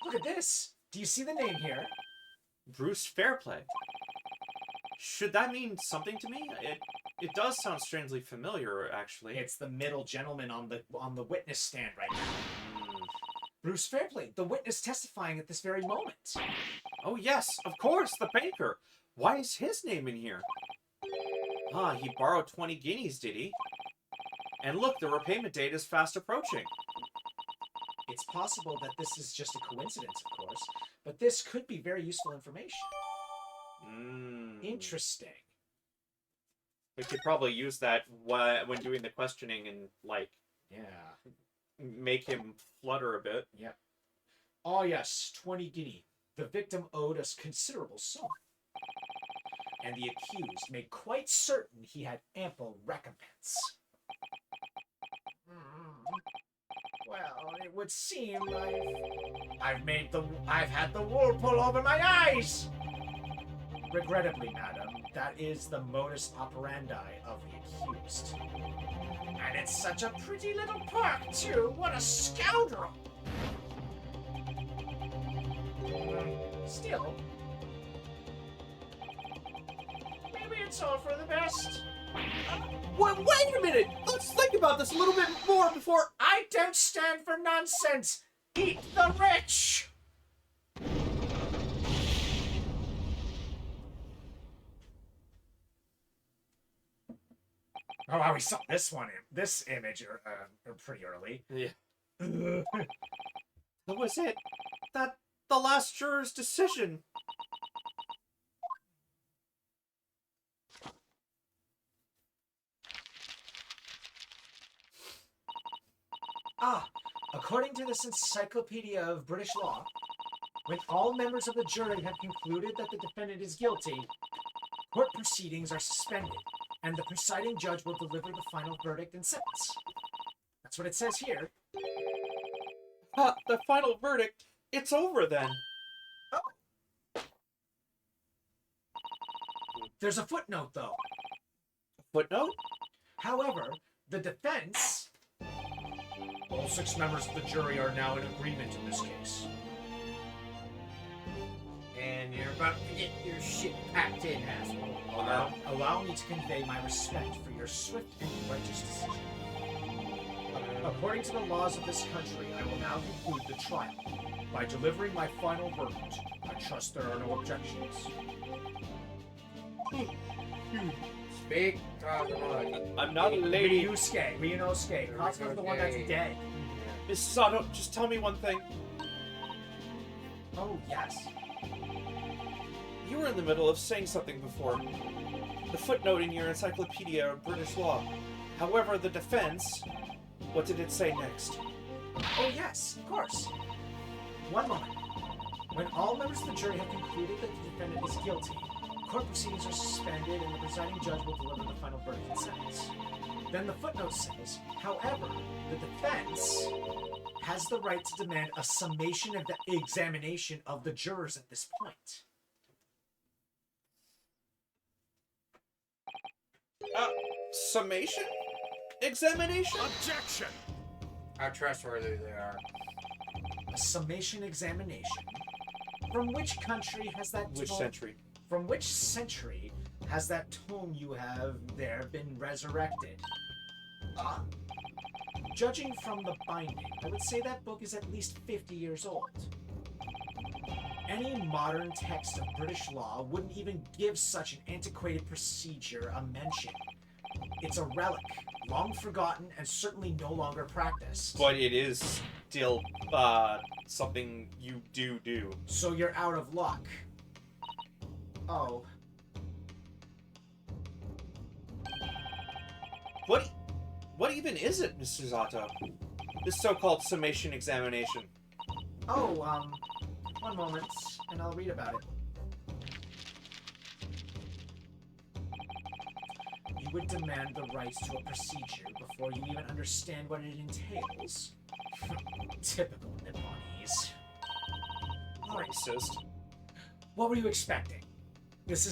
Look at this. Do you see the name here? Bruce Fairplay. Should that mean something to me? It does sound strangely familiar, actually. It's the middle gentleman on the witness stand right now. Hmm. Bruce Fairplay, the witness testifying at this very moment. Oh yes, of course, the banker. Why is his name in here? Ah, he borrowed 20 guineas, did he? And look, the repayment date is fast approaching. It's possible that this is just a coincidence, of course, but this could be very useful information. Interesting. We could probably use that when doing the questioning and, like, Yeah. make him flutter a bit. Yep. Oh yes, 20 guinea. The victim owed us considerable sum. And the accused made quite certain he had ample recompense. Well, it would seem I've had the wool pull over my eyes! Regrettably, madam, that is the modus operandi of the accused. And it's such a pretty little park, too. What a scoundrel! Still, maybe it's all for the best. Wait a minute! Let's think about this a little bit more before... I don't stand for nonsense! Eat the rich! Oh, wow, we saw this image pretty early. Yeah. That was it. The last juror's decision. Ah, according to this Encyclopedia of British Law, when all members of the jury have concluded that the defendant is guilty, court proceedings are suspended, and the presiding judge will deliver the final verdict and sentence. That's what it says here. The final verdict. It's over then. There's a footnote, though. Footnote? However, the defense... All 6 members of the jury are now in agreement in this case. And you're about to get your shit packed in, asshole. Allow me to convey my respect for your swift and righteous decision. According to the laws of this country, I will now conclude the trial by delivering my final verdict. I trust there are no objections. Speak, Cosmo. I'm not a lady. Ryunosuke. Cosmo's the one that's dead. Miss Sato, just tell me one thing. Oh, yes. You were in the middle of saying something before. the footnote in your Encyclopedia of British Law. However, the defense... What did it say next? Oh yes, of course. One moment. When all members of the jury have concluded that the defendant is guilty, court proceedings are suspended and the presiding judge will deliver the final verdict and sentence. Then the footnote says, however, the defense has the right to demand a summation of the examination of the jurors at this point. Summation? Examination? Objection! How trustworthy they are. A summation examination? From which country has that Which tome- century? From which century has that tome you have there been resurrected? Judging from the binding, I would say that book is at least 50 years old. Any modern text of British law wouldn't even give such an antiquated procedure a mention. It's a relic, long forgotten and certainly no longer practiced. But it is still, something you do. So you're out of luck. Oh. What even is it, Mr. Zato? This so-called summation examination. Oh, one moment, and I'll read about it. You would demand the right to a procedure before you even understand what it entails. Typical Nipponese. Racist. What were you expecting? This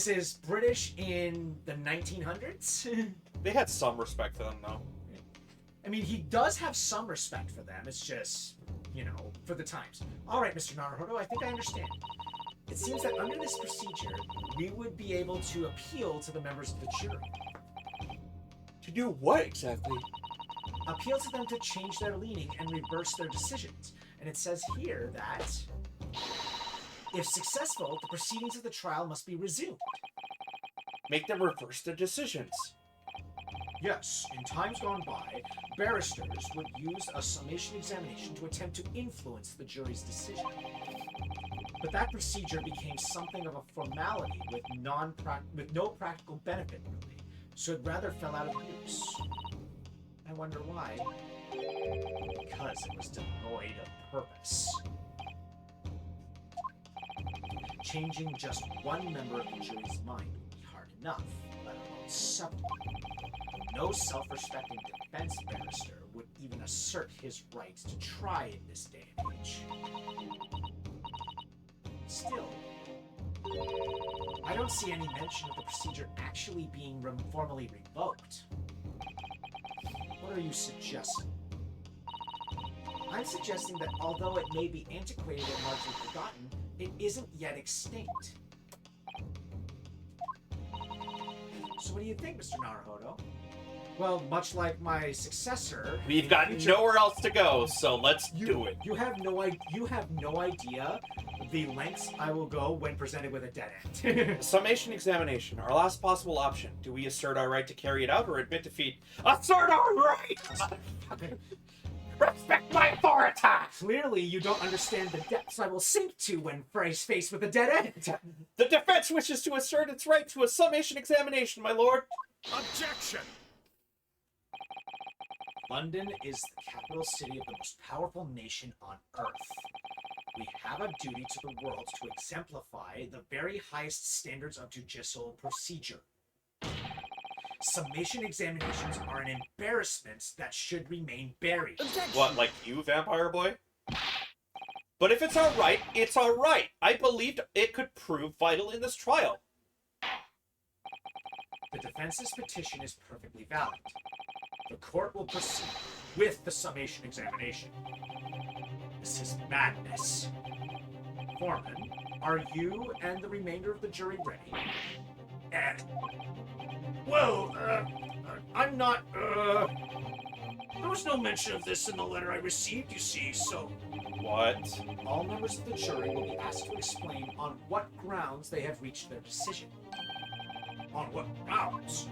is British in the 1900s? They had some respect for them, though. I mean, he does have some respect for them. It's just, you know, for the times. All right, Mr. Naruhodo, I think I understand. It seems that under this procedure, we would be able to appeal to the members of the jury. To do what exactly? Appeal to them to change their leaning and reverse their decisions. And it says here that, if successful, the proceedings of the trial must be resumed. Make them reverse their decisions. Yes, in times gone by, barristers would use a summation examination to attempt to influence the jury's decision. But that procedure became something of a formality with no practical benefit, really, so it rather fell out of use. I wonder why. Because it was devoid of purpose. Changing just one member of the jury's mind would be hard enough, let alone several. No self-respecting defense barrister would even assert his right to try in this day and age. Still, I don't see any mention of the procedure actually being formally revoked. What are you suggesting? I'm suggesting that although it may be antiquated and largely forgotten, it isn't yet extinct. So what do you think, Mr. Naruhodo? Well, much like my successor, We've got nowhere else to go, so let's do it. You have no idea the lengths I will go when presented with a dead end. Summation examination, our last possible option. Do we assert our right to carry it out or admit defeat? Assert our right! Respect my authority! Clearly, you don't understand the depths I will sink to when faced with a dead end. The defense wishes to assert its right to a summation examination, my lord. Objection! London is the capital city of the most powerful nation on Earth. We have a duty to the world to exemplify the very highest standards of judicial procedure. Summation examinations are an embarrassment that should remain buried. What, like you, vampire boy? But if it's our right, it's our right. I believed it could prove vital in this trial. The defense's petition is perfectly valid. The court will proceed with the summation examination. This is madness. Foreman, are you and the remainder of the jury ready? I'm not, there was no mention of this in the letter I received, you see, so... What? All members of the jury will be asked to explain on what grounds they have reached their decision. On what grounds?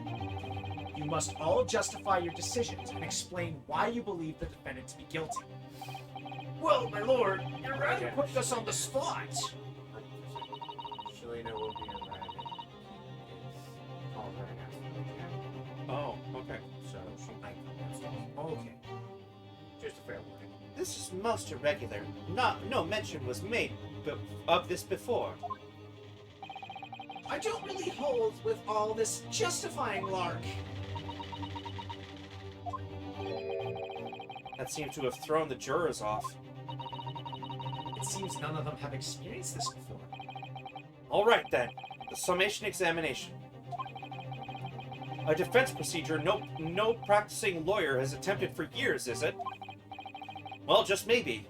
You must all justify your decisions and explain why you believe the defendant to be guilty. Well, my lord, you're rather putting us on the spot. Shalina will be invited. It's Okay. Just a fair warning. This is most irregular. No mention was made of this before. I don't really hold with all this justifying lark. That seemed to have thrown the jurors off. It seems none of them have experienced this before. All right, then. The summation examination. A defense procedure no practicing lawyer has attempted for years, is it? Well, just maybe.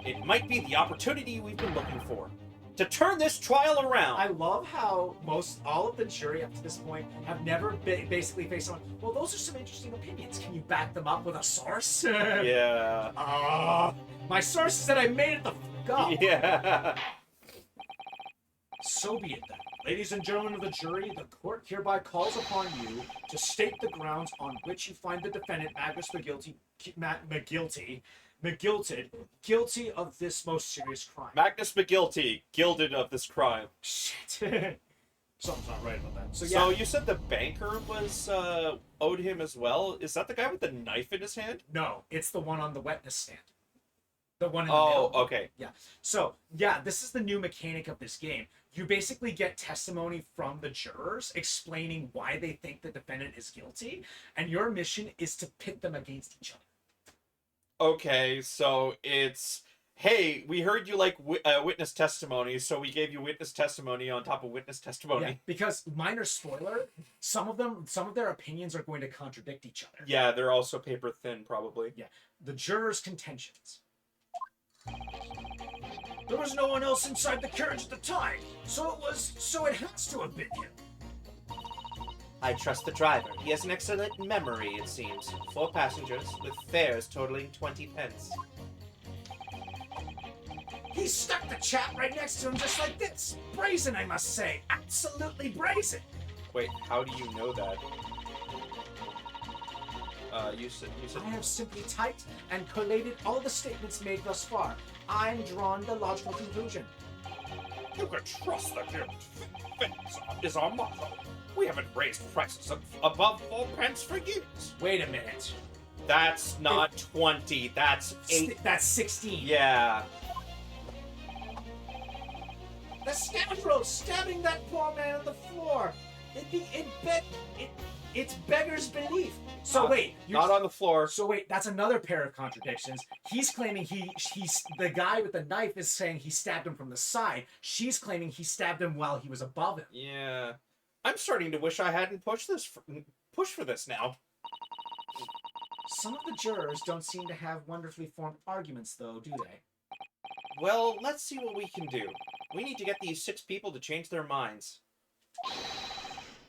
It might be the opportunity we've been looking for. To turn this trial around! I love how all of the jury up to this point have never basically faced someone. Well, those are some interesting opinions. Can you back them up with a source? Yeah. My source said I made it the fuck up. Yeah. So be it then. Ladies and gentlemen of the jury, the court hereby calls upon you to state the grounds on which you find the defendant, Magnus McGilted, guilty of this most serious crime. Magnus McGilty, gilded of this crime. Shit. Something's not right about that. So So you said the banker was owed him as well? Is that the guy with the knife in his hand? No, it's the one on the witness stand. The one in the Oh, middle. okay. Yeah. So, yeah, this is the new mechanic of this game. You basically get testimony from the jurors explaining why they think the defendant is guilty, and your mission is to pit them against each other. Okay, so it's, hey, we heard you like witness testimony, so we gave you witness testimony on top of witness testimony. Yeah, because minor spoiler, some of their opinions are going to contradict each other. Yeah, they're also paper thin, probably. Yeah. The jurors' contentions. There was no one else inside the carriage at the time, so it has to have been him. I trust the driver. He has an excellent memory, it seems. 4 passengers, with fares totaling 20 pence. He stuck the chap right next to him just like this. Brazen, I must say. Absolutely brazen. Wait, how do you know that? You said. I have simply typed and collated all the statements made thus far. I'm drawn the logical conclusion. You can trust the gift. Fence is our motto. We haven't raised prices above 4 pence for years. Wait a minute. That's not 20. That's 8. That's 16. Yeah. The scoundrel stabbing that poor man on the floor. It's beggar's belief. So wait, Not on the floor. So wait, that's another pair of contradictions. He's claiming he's the guy with the knife is saying he stabbed him from the side. She's claiming he stabbed him while he was above him. Yeah. I'm starting to wish I hadn't pushed for this now. Some of the jurors don't seem to have wonderfully formed arguments, though, do they? Well, let's see what we can do. We need to get these 6 people to change their minds.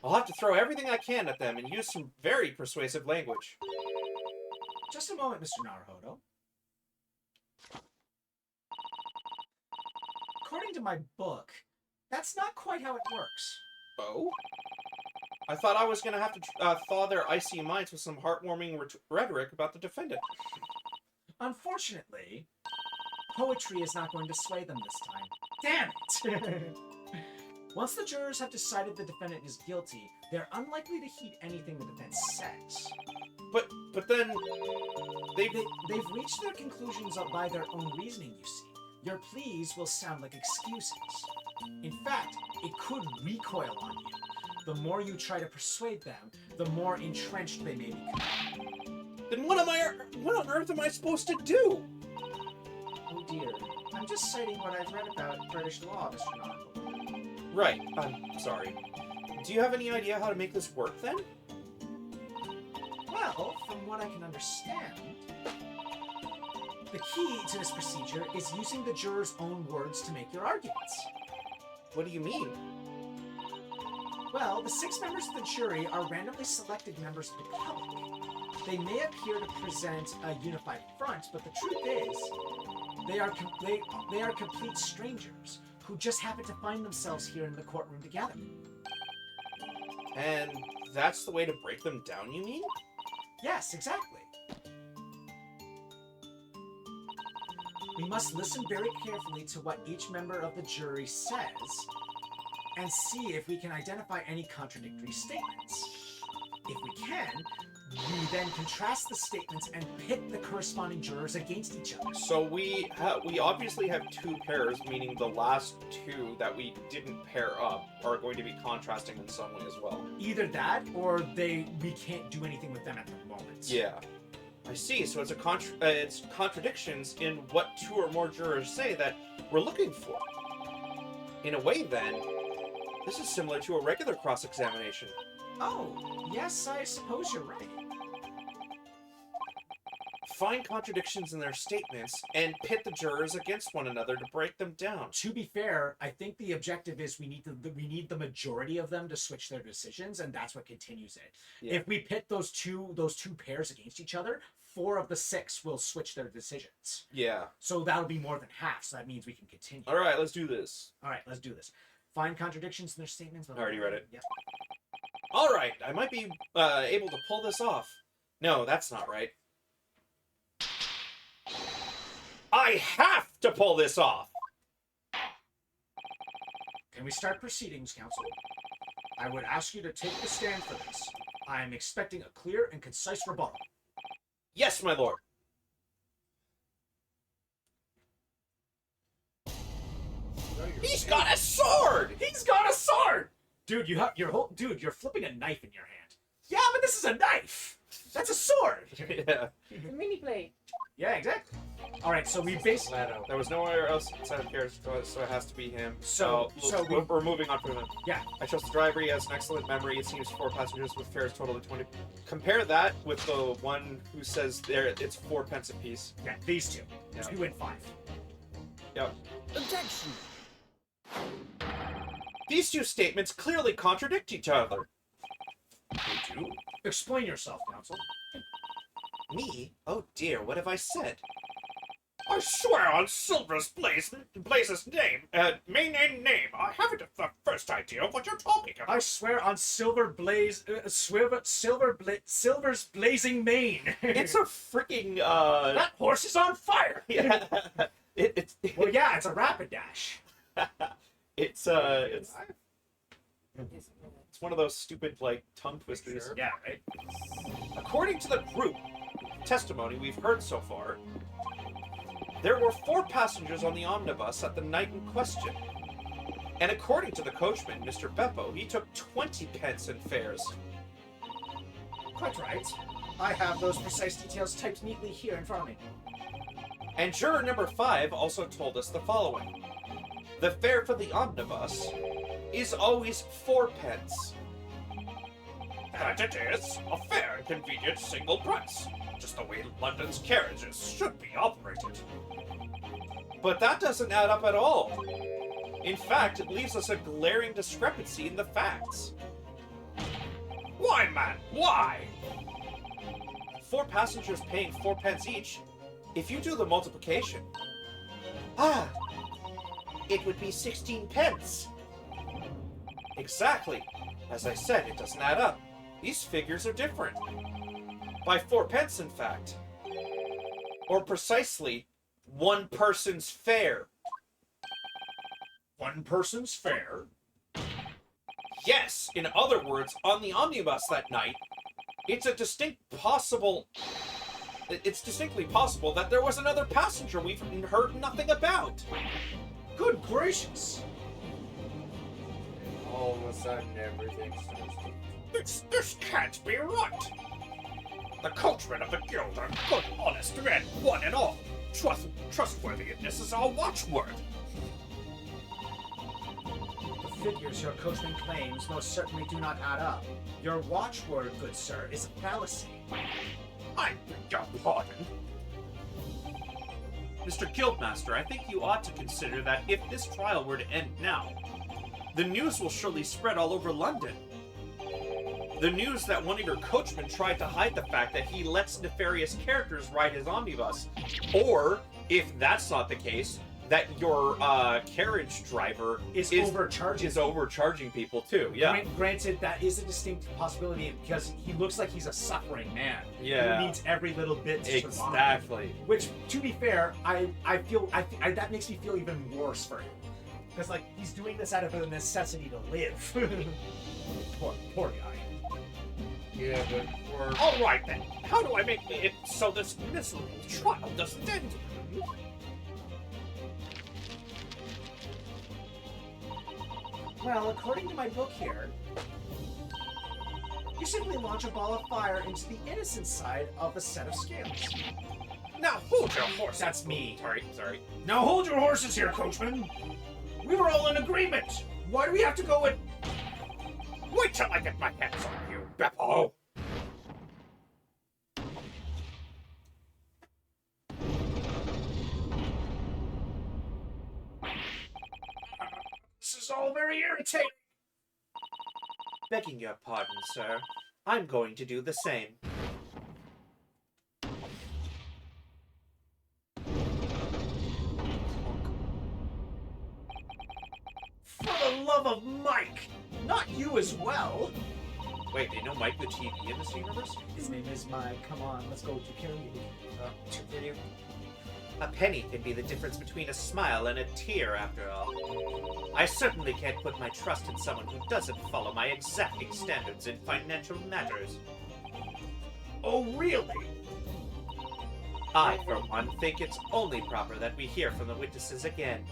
I'll have to throw everything I can at them and use some very persuasive language. Just a moment, Mr. Naruhodo. According to my book, that's not quite how it works. Oh? I thought I was going to have to thaw their icy minds with some heartwarming rhetoric about the defendant. Unfortunately, poetry is not going to sway them this time. Damn it! Once the jurors have decided the defendant is guilty, they're unlikely to heed anything the defense says. But then They've reached their conclusions by their own reasoning, you see. Your pleas will sound like excuses. In fact, it could recoil on you. The more you try to persuade them, the more entrenched they may become. Then what on earth am I supposed to do? Oh dear. I'm just citing what I've read about British law, Mr. Naruhodo. Right, I'm sorry. Do you have any idea how to make this work, then? Well, from what I can understand, the key to this procedure is using the jurors' own words to make your arguments. What do you mean? Well, the 6 members of the jury are randomly selected members of the public. They may appear to present a unified front, but the truth is, they are complete strangers who just happen to find themselves here in the courtroom together. And that's the way to break them down, you mean? Yes, exactly. We must listen very carefully to what each member of the jury says and see if we can identify any contradictory statements. If we can, We then contrast the statements and pit the corresponding jurors against each other. So we obviously have two pairs, meaning the last two that we didn't pair up are going to be contrasting in some way as well. Either that, or we can't do anything with them at the moment. Yeah. I see. So it's it's contradictions in what two or more jurors say that we're looking for. In a way, then, this is similar to a regular cross-examination. Oh, yes, I suppose you're right. Find contradictions in their statements and pit the jurors against one another to break them down. To be fair, I think the objective is we need the majority of them to switch their decisions, and that's what continues it. Yeah. If we pit those two pairs against each other, 4 of the 6 will switch their decisions. Yeah. So that'll be more than half. So that means we can continue. All right, let's do this. All right, let's do this. Find contradictions in their statements. I already read it. Yeah. All right, I might be able to pull this off. No, that's not right. I have to pull this off! Can we start proceedings, counsel? I would ask you to take the stand for this. I am expecting a clear and concise rebuttal. Yes, my lord. He's got a sword! He's got a sword! Dude, you're flipping a knife in your hand. Yeah, but this is a knife! That's a sword! Yeah. The mini blade. Yeah, exactly. Alright, so we basically... There was nowhere else inside of character, so it has to be him. So we're moving on from him. Yeah. I trust the driver. He has an excellent memory. It seems 4 passengers with fares total of 20. Compare that with the one who says it's 4 pence a piece. Yeah, these two. Yeah. 2 and 5. Yep. Objection. These two statements clearly contradict each other. They do? Explain yourself, counsel. Me? Oh dear, what have I said? I swear on Silver's Blaze's name, main name, I haven't the first idea of what you're talking about. I swear on Silver's blazing mane. It's a freaking, That horse is on fire! yeah. It's Well, yeah, it's a rapid dash. it's one of those stupid, like, tongue twisters. Sure. Yeah, right? According to the group testimony we've heard so far, there were 4 passengers on the omnibus at the night in question. And according to the coachman, Mr. Beppo, he took 20 pence in fares. Quite right. I have those precise details typed neatly here in front of me. And juror number 5 also told us the following. The fare for the omnibus is always 4 pence. That it is, a fair and convenient single price, just the way London's carriages should be operated. But that doesn't add up at all. In fact, it leaves us a glaring discrepancy in the facts. Why, man? Why? 4 passengers paying 4 pence each. If you do the multiplication... it would be 16 pence. Exactly. As I said, it doesn't add up. These figures are different. By 4 pence, in fact. Or precisely, 1 person's fare. 1 person's fare? Yes, in other words, on the omnibus that night, it's distinctly possible that there was another passenger we've heard nothing about. Good gracious! All of a sudden, everything starts to... This can't be right. The coachmen of the guild are good, honest men, one and all. Trustworthiness is our watchword. The figures your coachman claims most certainly do not add up. Your watchword, good sir, is a fallacy. I beg your pardon. Mr. Guildmaster, I think you ought to consider that if this trial were to end now, the news will surely spread all over London. The news that one of your coachmen tried to hide the fact that he lets nefarious characters ride his omnibus, or, if that's not the case, that your carriage driver Is overcharging people too. Yeah. Granted, that is a distinct possibility because he looks like he's a suffering man. Yeah. Who needs every little bit to survive. Exactly. Which, to be fair, I feel that makes me feel even worse for him. Because, like, he's doing this out of a necessity to live. Poor guy. Yeah, but or... All right then. How do I make it so this miserable trial doesn't end? Well, according to my book here, you simply launch a ball of fire into the innocent side of a set of scales. Now hold your horse. That's me. Sorry. Now hold your horses here, coachman. We were all in agreement. Why do we have to go and... Wait till I get my hands on you, Beppo. This is all very irritating. Begging your pardon, sir. I'm going to do the same. For the love of Mike! Not you as well! Wait, they know Mike the TV in this universe? His name is Mike. Come on, let's go to karaoke. Continue. A penny can be the difference between a smile and a tear, after all. I certainly can't put my trust in someone who doesn't follow my exacting standards in financial matters. Oh, really? I, for one, think it's only proper that we hear from the witnesses again.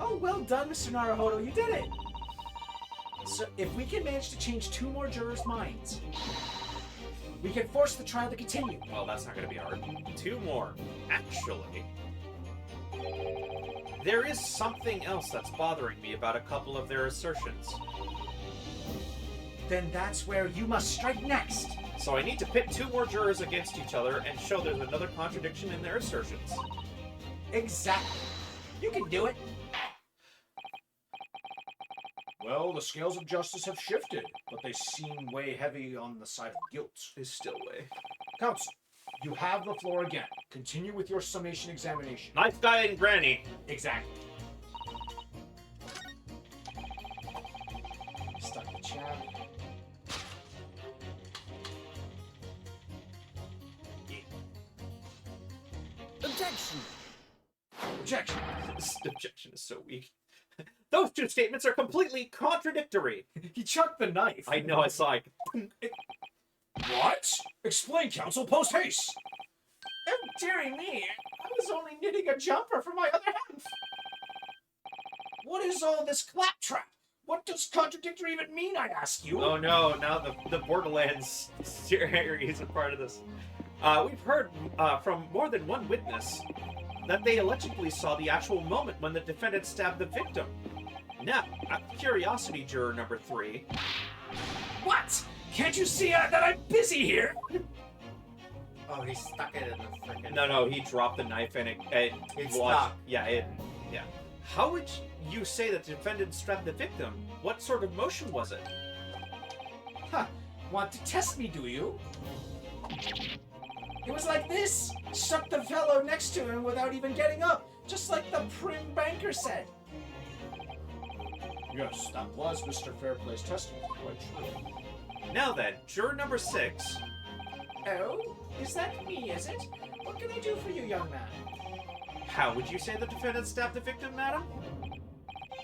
Oh, well done, Mr. Naruhodo. You did it! So, if we can manage to change 2 more jurors' minds, we can force the trial to continue. Well, that's not going to be hard. 2 more. Actually, there is something else that's bothering me about a couple of their assertions. Then that's where you must strike next. So I need to pit 2 more jurors against each other and show there's another contradiction in their assertions. Exactly. You can do it. Well, the scales of justice have shifted, but they seem way heavy on the side of guilt. Is still way. Counsel, you have the floor again. Continue with your summation examination. Knife guy and granny. Exactly. Start the chat. Objection! Objection. This objection is so weak. Those 2 statements are completely contradictory. He chucked the knife. I know, I saw it. What? Explain, counsel, post haste. Oh, dearie me. I was only knitting a jumper for my other half. What is all this claptrap? What does contradictory even mean, I ask you? Oh no, now the Borderlands series is a part of this. We've heard from more than one witness that they allegedly saw the actual moment when the defendant stabbed the victim. Now, out of curiosity, juror number 3. What? Can't you see that I'm busy here? Oh, he stuck it in the freaking. No, he dropped the knife and it It's launched- stuck. Yeah. How would you say that the defendant stabbed the victim? What sort of motion was it? Huh. Want to test me, do you? It was like this. Struck the fellow next to him without even getting up. Just like the prim banker said. Yes, that was Mr. Fairplay's testimony. Quite true. Now then, juror number 6. Oh? Is that me, is it? What can I do for you, young man? How would you say the defendant stabbed the victim, madam?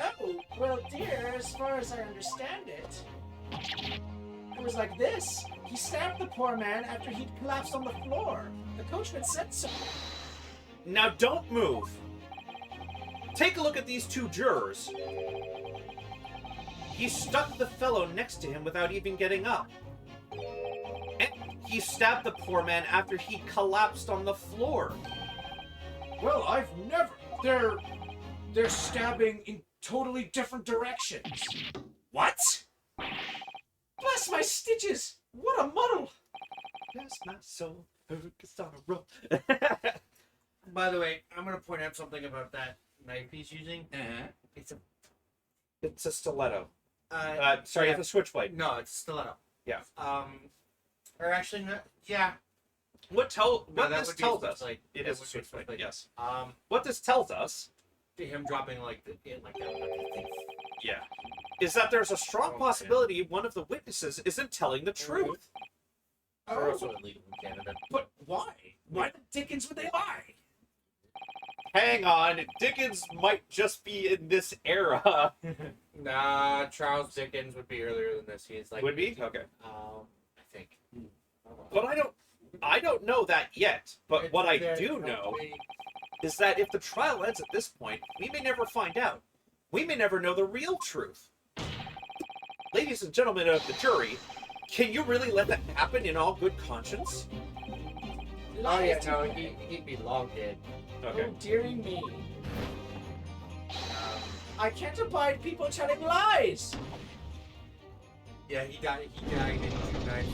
Oh, well, dear, as far as I understand it, it was like this. He stabbed the poor man after he'd collapsed on the floor. The coachman said so. Now don't move. Take a look at these 2 jurors. He stuck the fellow next to him without even getting up. And he stabbed the poor man after he collapsed on the floor. Well, I've never... They're stabbing in totally different directions. What? Bless my stitches! What a muddle! Bless my soul, focused on a roll. By the way, I'm gonna point out something about that knife he's using. It's a stiletto. Sorry, yeah. it's a switchblade. No, it's a stiletto. Yeah. Or actually, no, yeah. What that this would be a tells us? switchblade. It That is a would be a switchblade. switchblade. Yes. What What this tells us, him dropping like like that. yeah, is that there's a strong Oh, possibility one of the witnesses isn't telling the truth. Or also illegal in Canada. But why? Why the dickens would they lie? hang on. Dickens might just be in this era. Nah, Charles Dickens would be earlier than this. He's like Would be? Okay. I think. But I don't know that yet. But what I do know is that if the trial ends at this point, we may never find out. We may never know the real truth. Ladies and gentlemen of the jury, can you really let that happen in all good conscience? Oh yeah, no, he'd be long dead. Okay. Oh, dearie me. I can't abide people telling lies. Yeah, he died in June 9th.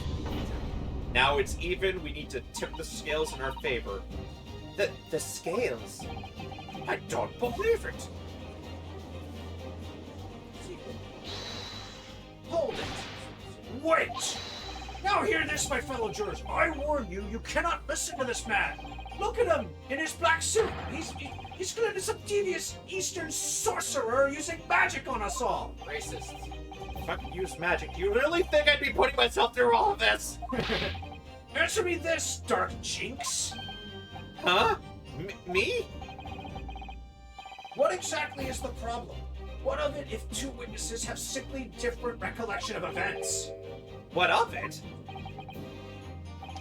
Now it's even. We need to tip the scales in our favor. The scales. I don't believe it. Hold it! Wait! Now hear this, my fellow jurors. I warn you, you cannot listen to this man. Look at him in his black suit. He's good as some devious Eastern sorcerer using magic on us all. Racist. If I could use magic, do you really think I'd be putting myself through all of this? Answer me this, Dark Jinx. Huh? Me? What exactly is the problem? What of it if two witnesses have simply different recollection of events? What of it?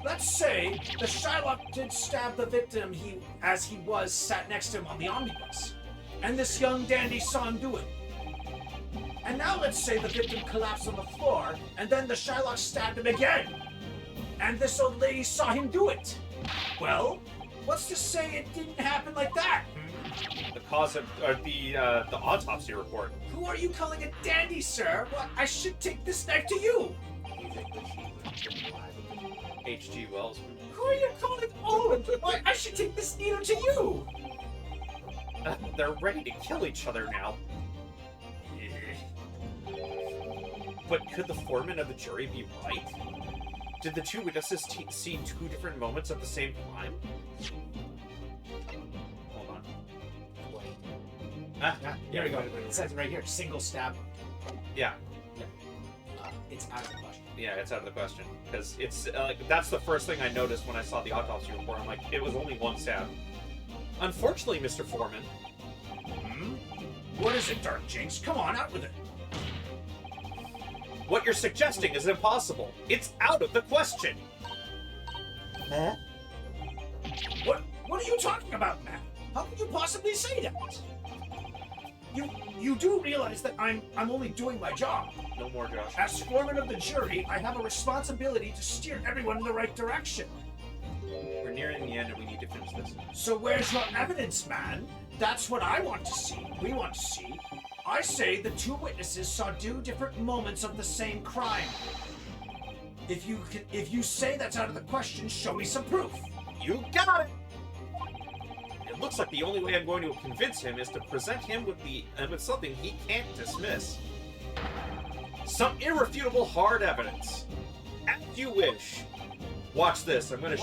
Let's say the Shylock did stab the victim as he was sat next to him on the omnibus, and this young dandy saw him do it. And now let's say the victim collapsed on the floor, and then the Shylock stabbed him again, and this old lady saw him do it. Well, what's to say it didn't happen like that? The cause of the autopsy report. Who are you calling a dandy, sir? What? I should take this knife to you. You think that she was alive? H.G. Wells. Who are you calling old? Why? I should take this needle to you. They're ready to kill each other now. But could the foreman of the jury be right? Did the two witnesses see two different moments of the same crime? Hold on. Here we go. It says right here, single stab. Yeah. It's out of the question. Yeah, it's out of the question. Because it's, that's the first thing I noticed when I saw the autopsy report. I'm like, it was only one stab. Unfortunately, Mr. Foreman. What is it, Dark Jinx? Come on, out with it. What you're suggesting is impossible. It's out of the question. Matt? What are you talking about, Matt? How can you possibly say that? You do realize that I'm only doing my job. No more, Josh. As foreman of the jury, I have a responsibility to steer everyone in the right direction. We're nearing the end and we need to finish this. So where's your evidence, man? That's what I want to see. We want to see. I say the two witnesses saw two different moments of the same crime. If you say that's out of the question, show me some proof. You got it! It looks like the only way I'm going to convince him is to present him with something he can't dismiss. Some irrefutable hard evidence. As you wish. Watch this. I'm gonna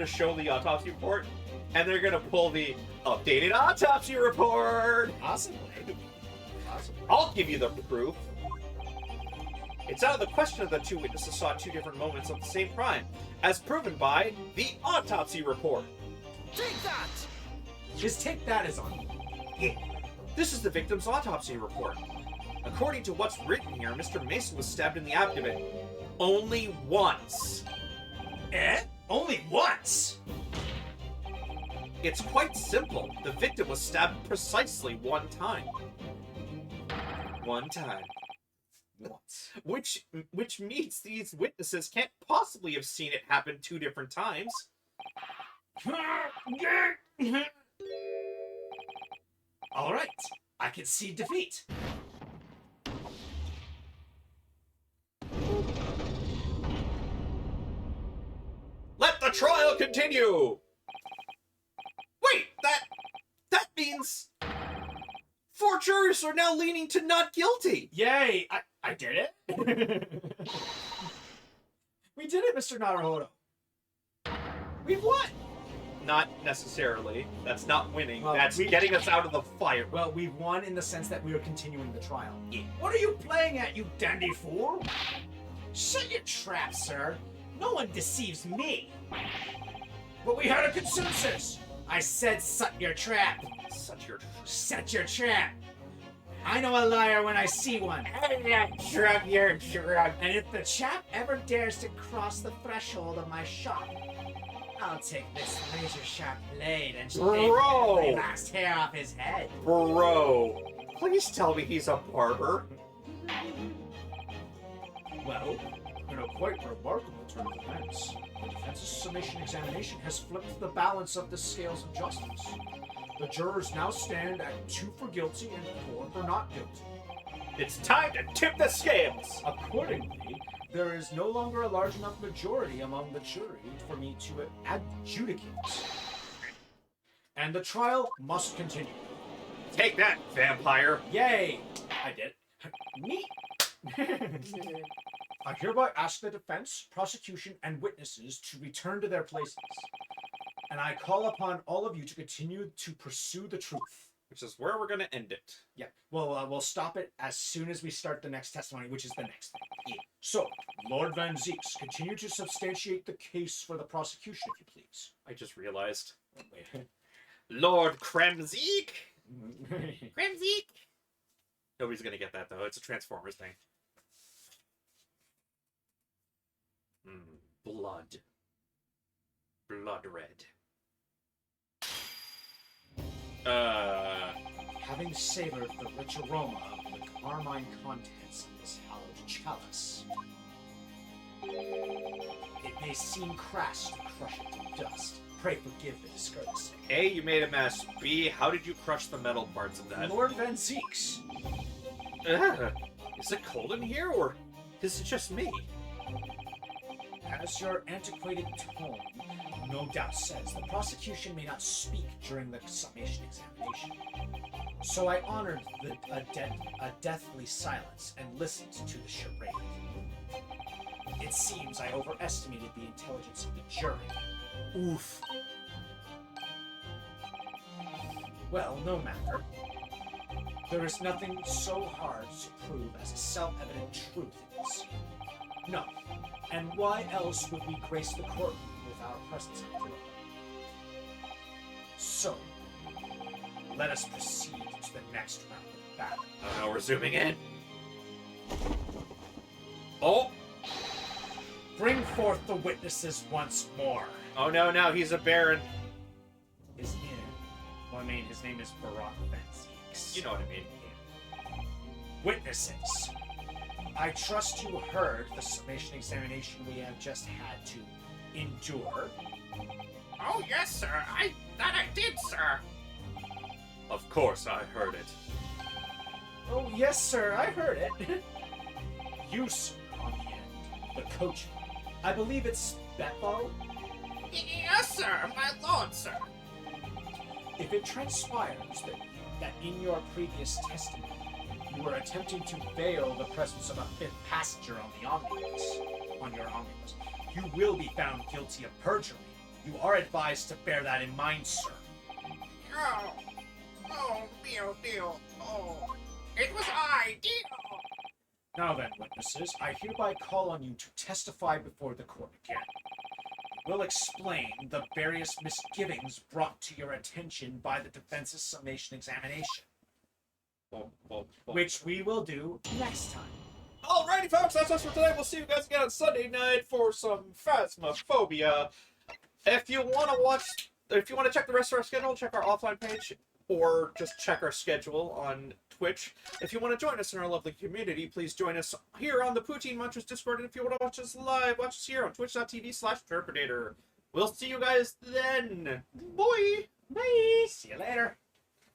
show the autopsy report, and they're gonna pull the updated autopsy report. Possibly. I'll give you the proof. It's out of the question that the two witnesses saw two different moments of the same crime, as proven by the autopsy report. Take that! Just take that as on. This is the victim's autopsy report. According to what's written here, Mr. Mason was stabbed in the abdomen only once. Eh? Only once? It's quite simple. The victim was stabbed precisely one time. One time. Which means these witnesses can't possibly have seen it happen two different times. All right, I concede defeat. Let the trial continue! Wait, that means 4 jurors are now leaning to not guilty. Yay! I did it. We did it, Mr. Naruhodo. We've won. Not necessarily. That's not winning. Well, That's getting us out of the fire. Well, we won in the sense that we are continuing the trial. What are you playing at, you dandy fool? Shut your trap, sir. No one deceives me. But we had a consensus. I said set your trap. Such your... Set your trap. I know a liar when I see one. Shrug your shrug. And if the chap ever dares to cross the threshold of my shop, I'll take this razor-sharp blade and shave Bro! every last hair off his head. Bro! Please tell me he's a barber. Well, in a quite remarkable turn of events, the defense's summation examination has flipped the balance of the scales of justice. The jurors now stand at 2 for guilty and 4 for not guilty. It's time to tip the scales! Accordingly, there is no longer a large enough majority among the jury for me to adjudicate. And the trial must continue. Take that, vampire! Yay! I did. Me? I hereby ask the defense, prosecution, and witnesses to return to their places. And I call upon all of you to continue to pursue the truth. Which is where we're gonna end it. Yeah, well, we'll stop it as soon as we start the next testimony, which is the next thing. Yeah. So, Lord Van Zeeks, continue to substantiate the case for the prosecution, if you please. I just realized. Lord Kremzeek? Grimsy! Nobody's gonna get that, though. It's a Transformers thing. Blood. Blood red. Having savored the rich aroma of the carmine contents of this hallowed chalice, it may seem crass to crush it to dust. Pray forgive the discourtesy. A, you made a mess. B, how did you crush the metal parts of that? Lord Van Zeeks, Is it cold in here, or is it just me? as your antiquated tone no doubt says, the prosecution may not speak during the summation examination. So I honored a deathly silence and listened to the charade. It seems I overestimated the intelligence of the jury. Oof. Well, no matter. There is nothing so hard to prove as a self-evident truth in this. No. And why else would we grace the courtroom with our presence in the room? So, let us proceed to the next round of battle. Oh no, we're zooming in. Oh! Bring forth the witnesses once more. Oh no, he's a baron. His name, well, I mean, his name is Barack Van Zeeks. You know what I mean. Witnesses, I trust you heard the summation examination we have just had to endure. Oh, yes, sir. That I did, sir. Of course I heard it. Oh, yes, sir, I heard it. You, sir, on the end, the coach. I believe it's Beppo. Yes, sir. My lord, sir. If it transpires that in your previous testimony you were attempting to veil the presence of a 5th passenger on your omnibus, you will be found guilty of perjury. You are advised to bear that in mind, sir. Oh, deal. Oh, it was I, deal. Now then, witnesses, I hereby call on you to testify before the court again. We'll explain the various misgivings brought to your attention by the defense's summation examination, which we will do next time. Alrighty, folks, that's us for today. We'll see you guys again on Sunday night for some Phasmophobia. If you want to check the rest of our schedule, check our offline page, or just check our schedule on Twitch. If you want to join us in our lovely community, please join us here on the Poutine Munchers Discord. And if you want to watch us live, watch us here on twitch.tv/Terminator. We'll see you guys then. Bye! Bye! See you later.